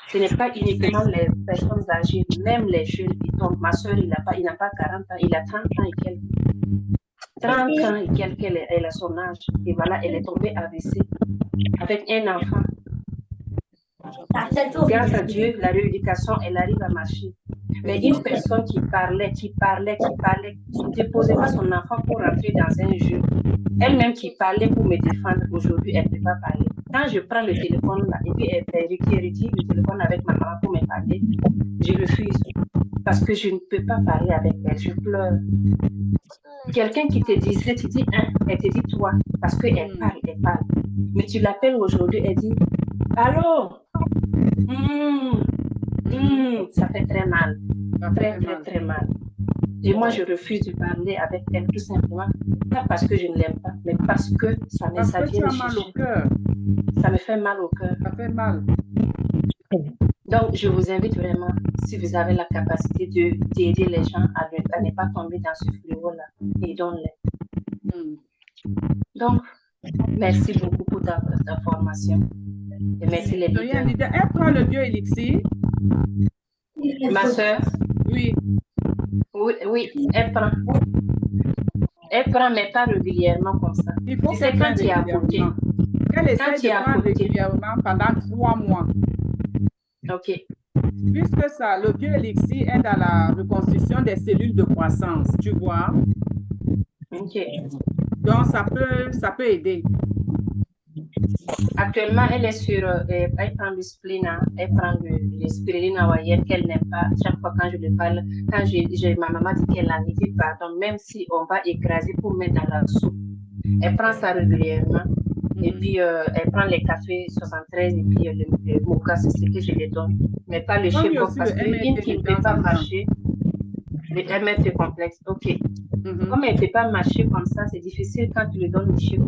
Ce n'est pas uniquement les personnes âgées, même les jeunes. Donc, ma soeur, il n'a pas 40 ans, il a 30 ans et quelques. 30 ans et quelques, elle a son âge. Et voilà, elle est tombée AVC avec un enfant. Grâce à Dieu, la rééducation, elle arrive à marcher. Mais une personne qui parlait, ne déposait pas son enfant pour rentrer dans un jeu. Elle-même qui parlait pour me défendre, aujourd'hui, elle ne peut pas parler. Quand je prends le téléphone là, et puis elle retire le téléphone avec ma maman pour me parler, je refuse. Parce que je ne peux pas parler avec elle, je pleure. Quelqu'un qui te disait, tu dis un, elle te dit toi, parce qu'elle parle, elle parle. Mais tu l'appelles aujourd'hui, elle dit, allô? Ça fait très mal. Très mal. Et moi, je refuse de parler avec elle tout simplement. Pas parce que je ne l'aime pas, mais parce que ça me fait mal au cœur. Ça me fait mal au cœur. Ça fait mal. Donc, je vous invite vraiment, si vous avez la capacité d'aider les gens à ne pas tomber dans ce fléau-là, aidons-les. Donc, merci beaucoup pour ta formation. Et merci les leaders. Elle prend le bioélixir. Ma soeur? Oui. Oui, elle prend. Elle prend, mais pas régulièrement comme ça. Il faut c'est quand tu es à côté. Elle essaie de prendre régulièrement pendant 3 mois. OK. Puisque ça, le bioélixir aide à la reconstruction des cellules de croissance, tu vois. OK. Donc, ça peut aider. Actuellement, elle est sur, elle prend du splina, elle prend le spiruline hawaïenne qu'elle n'aime pas. Chaque fois quand je lui parle, quand ma maman dit qu'elle n'en dit pas, donc même si on va écraser pour mettre dans la soupe, elle prend ça régulièrement. Et puis, elle prend les cafés 73 et puis le mocha, c'est ce que je lui donne. Mais pas le chef parce qu'une qui ne peut pas marcher, le MF complexe, OK. Comme elle ne peut pas marcher comme ça, c'est difficile quand tu lui donnes le chef.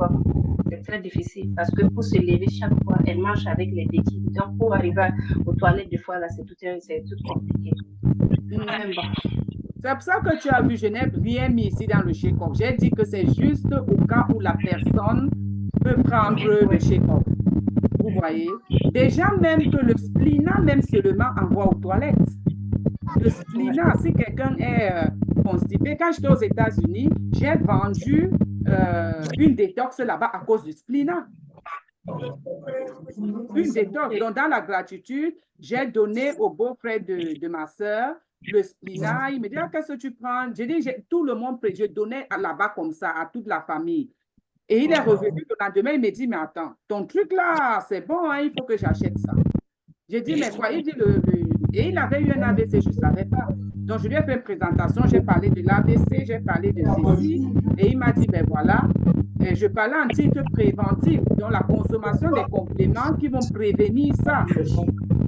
C'est très difficile parce que pour se lever chaque fois, elle marche avec les béquilles. Donc, pour arriver aux toilettes, des fois, là, c'est tout compliqué. C'est pour ça que tu as vu, je n'ai rien mis ici dans le shake-off. J'ai dit que c'est juste au cas où la personne peut prendre le shake-off. Vous voyez? Déjà, même que le splina, même seulement, envoie aux toilettes. Le splina, si quelqu'un est constipé, quand j'étais aux États-Unis, j'ai vendu une détox là-bas à cause du splina. Une détox. Donc, dans la gratitude, j'ai donné au beau-frère de ma soeur le splina. Il me dit, ah, qu'est-ce que tu prends? J'ai dit, tout le monde, je donnais là-bas comme ça, à toute la famille. Et il est revenu le lendemain, il me dit, mais attends, ton truc là, c'est bon, hein, il faut que j'achète ça. J'ai dit, mais quoi? Il dit, et il avait eu un AVC, je ne savais pas. Donc, je lui ai fait une présentation, j'ai parlé de l'AVC, j'ai parlé de ceci, et il m'a dit, ben voilà, et je parlais en titre préventif, donc la consommation des compléments qui vont prévenir ça.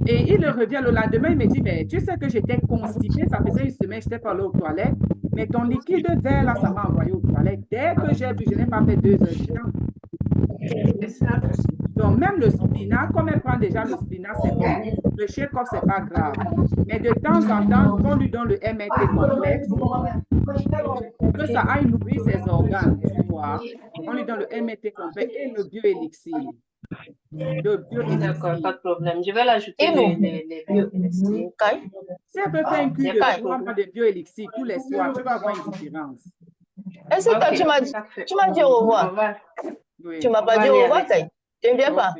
Et il revient le lendemain, il me dit, mais tu sais que j'étais constipée, ça faisait une semaine, je n'étais pas allée aux toilettes, mais ton liquide vert, là, ça m'a envoyé aux toilettes. Dès que j'ai vu, je n'ai pas fait 2 heures de temps. Donc, même le spina, comme elle prend déjà le spina, c'est bon. Le shake-off, ce n'est pas grave. Mais de temps en temps, on lui donne le MRT complexe, que ça aille nourrir ses organes, tu vois. On lui donne le MRT complexe et le bioélixir. D'accord, pas de problème. Je vais l'ajouter les bioélixirs. Si elle peut faire une cure de 3 mois de bioélixir tous les soirs, tu vas voir une différence. Est-ce que tu m'as dit au revoir? Oui. Tu ne m'as pas dit au revoir, Kai? Tu ne viens pas?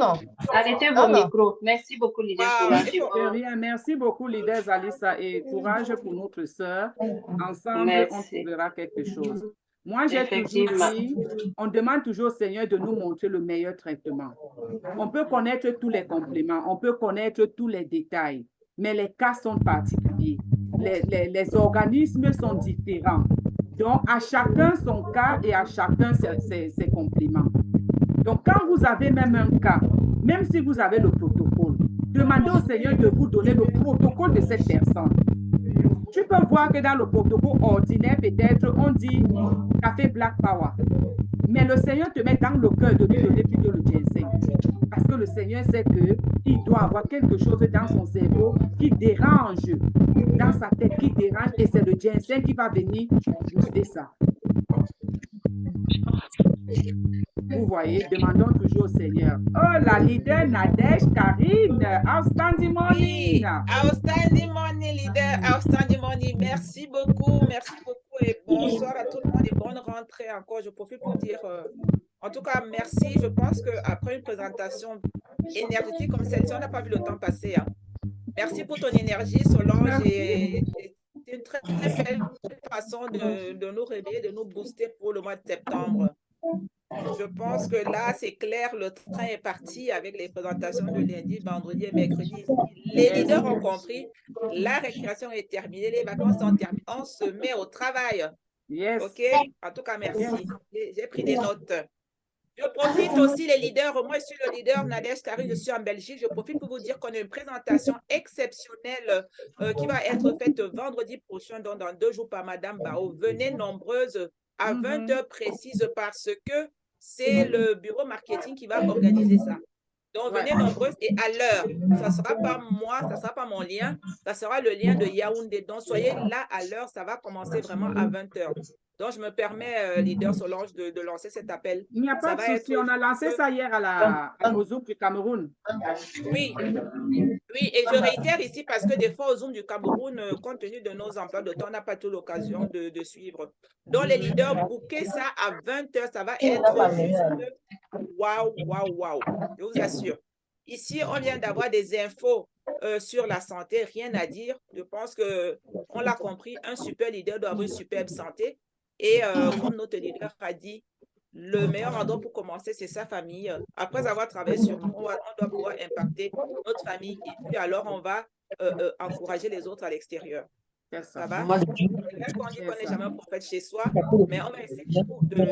Non. Arrêtez vos micros. Merci beaucoup, Leader. De rien. Merci beaucoup, Leader Alissa, et courage pour notre sœur. Ensemble, on trouvera quelque chose. Moi, j'ai toujours dit, on demande toujours au Seigneur de nous montrer le meilleur traitement. On peut connaître tous les compléments, on peut connaître tous les détails, mais les cas sont particuliers. Les organismes sont différents. Donc, à chacun son cas et à chacun ses compléments. Donc, quand vous avez même un cas, même si vous avez le protocole, demandez au Seigneur de vous donner le protocole de cette personne. Tu peux voir que dans le protocole ordinaire, peut-être, on dit café Black Power. Mais le Seigneur te met dans le cœur de lui donner plutôt le ginseng. Parce que le Seigneur sait qu'il doit avoir quelque chose dans son cerveau qui dérange, dans sa tête qui dérange, et c'est le ginseng qui va venir booster ça. Vous voyez, demandons toujours au Seigneur. Oh, la leader Nadège Karine, outstanding morning. Oui, outstanding morning, leader, outstanding morning. Merci beaucoup et bonsoir à tout le monde et bonne rentrée encore. Je profite pour dire, en tout cas, merci. Je pense qu'après une présentation énergétique comme celle-ci, on n'a pas vu le temps passer. Hein. Merci pour ton énergie, Solange. C'est une très belle façon de nous réveiller, de nous booster pour le mois de septembre. Je pense que là, c'est clair, le train est parti avec les présentations de lundi, vendredi et mercredi. Les leaders ont compris, la récréation est terminée, les vacances sont terminées, on se met au travail. Yes. OK? En tout cas, merci. J'ai pris des notes. Je profite aussi, les leaders, moi je suis le leader Nadège Karine, je suis en Belgique. Je profite pour vous dire qu'on a une présentation exceptionnelle qui va être faite vendredi prochain, donc dans 2 jours par Madame Bao. Venez nombreuses à 20 heures précises parce que c'est le bureau marketing qui va organiser ça. Donc, venez nombreuses et à l'heure. Ça ne sera pas moi, ça ne sera pas mon lien, ça sera le lien de Yaoundé. Donc, soyez là à l'heure, ça va commencer vraiment à 20 heures. Donc, je me permets, leader Solange, de lancer cet appel. Il n'y a pas de souci, on a lancé ça hier au Zoom du Cameroun. Oui, et je réitère ici parce que des fois au Zoom du Cameroun, compte tenu de nos emplois de temps, on n'a pas toute l'occasion de suivre. Donc, les leaders, booker ça à 20 heures, ça va être juste waouh. Je vous assure. Ici, on vient d'avoir des infos sur la santé, rien à dire. Je pense qu'on l'a compris, un super leader doit avoir une superbe santé. Et comme notre leader a dit, le meilleur endroit pour commencer, c'est sa famille. Après avoir travaillé sur nous, on doit pouvoir impacter notre famille. Et puis alors, on va encourager les autres à l'extérieur. Ça va? On dit qu'on n'est jamais un prophète chez soi, mais on va essayer de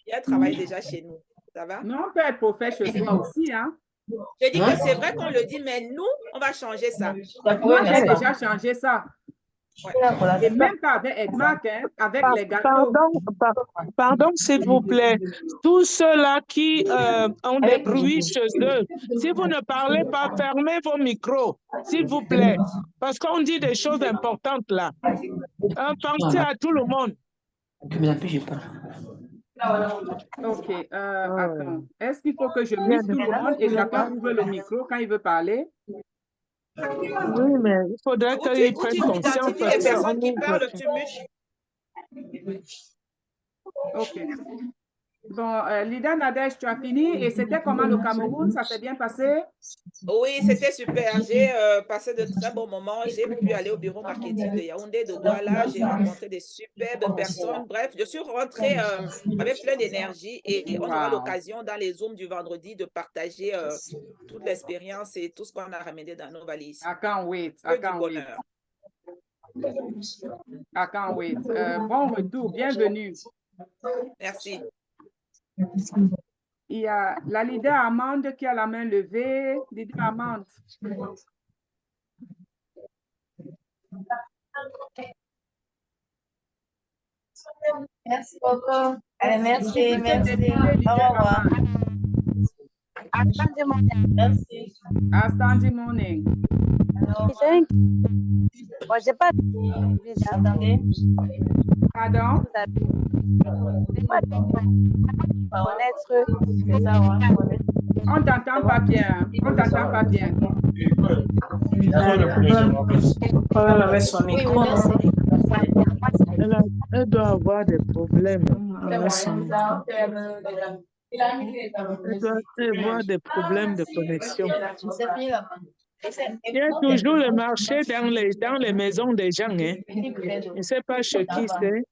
bien travailler déjà chez nous. Ça va? Non, on peut être prophète chez soi aussi, hein? Je dis que c'est vrai qu'on le dit, mais nous, on va changer ça. Moi, j'ai déjà changé ça. Et même pas avec Edmarc, hein, avec les gâteaux. Pardon, s'il vous plaît. Tous ceux-là qui ont des bruits chez eux, si vous ne parlez pas, fermez vos micros, s'il vous plaît. Parce qu'on dit des choses importantes là. Pensez à tout le monde. OK. Attends. Est-ce qu'il faut que je mute tout le monde et chacun ouvre le micro quand il veut parler? Oui, mais il faudrait qu'ils prennent conscience. Les personnes qui parlent, tu mutes. OK. Bon, Lida Nadège, tu as fini. Et c'était comment le Cameroun? Ça s'est bien passé? Oui, c'était super. J'ai passé de très bons moments. J'ai pu aller au bureau marketing de Yaoundé, de Douala. J'ai rencontré des superbes personnes. Bref, je suis rentrée avec plein d'énergie et on aura l'occasion dans les Zooms du vendredi de partager toute l'expérience et tout ce qu'on a ramené dans nos valises. I can't wait. I can't wait. I can't wait. Bon retour. Bienvenue. Merci. Il y a la leader Amande qui a la main levée. Leader Amande. Merci beaucoup. Allez, merci. Au revoir. Merci. Sunday morning. Moi, j'ai pas. Attendez. Pardon? On t'entend pas bien. On t'entend pas bien. Problème avec son micro. Elle doit avoir des problèmes avec son micro. Elle doit avoir des problèmes de connexion. Il y a toujours le marché dans les maisons des gens. Hein. Je ne sais pas chez qui c'est.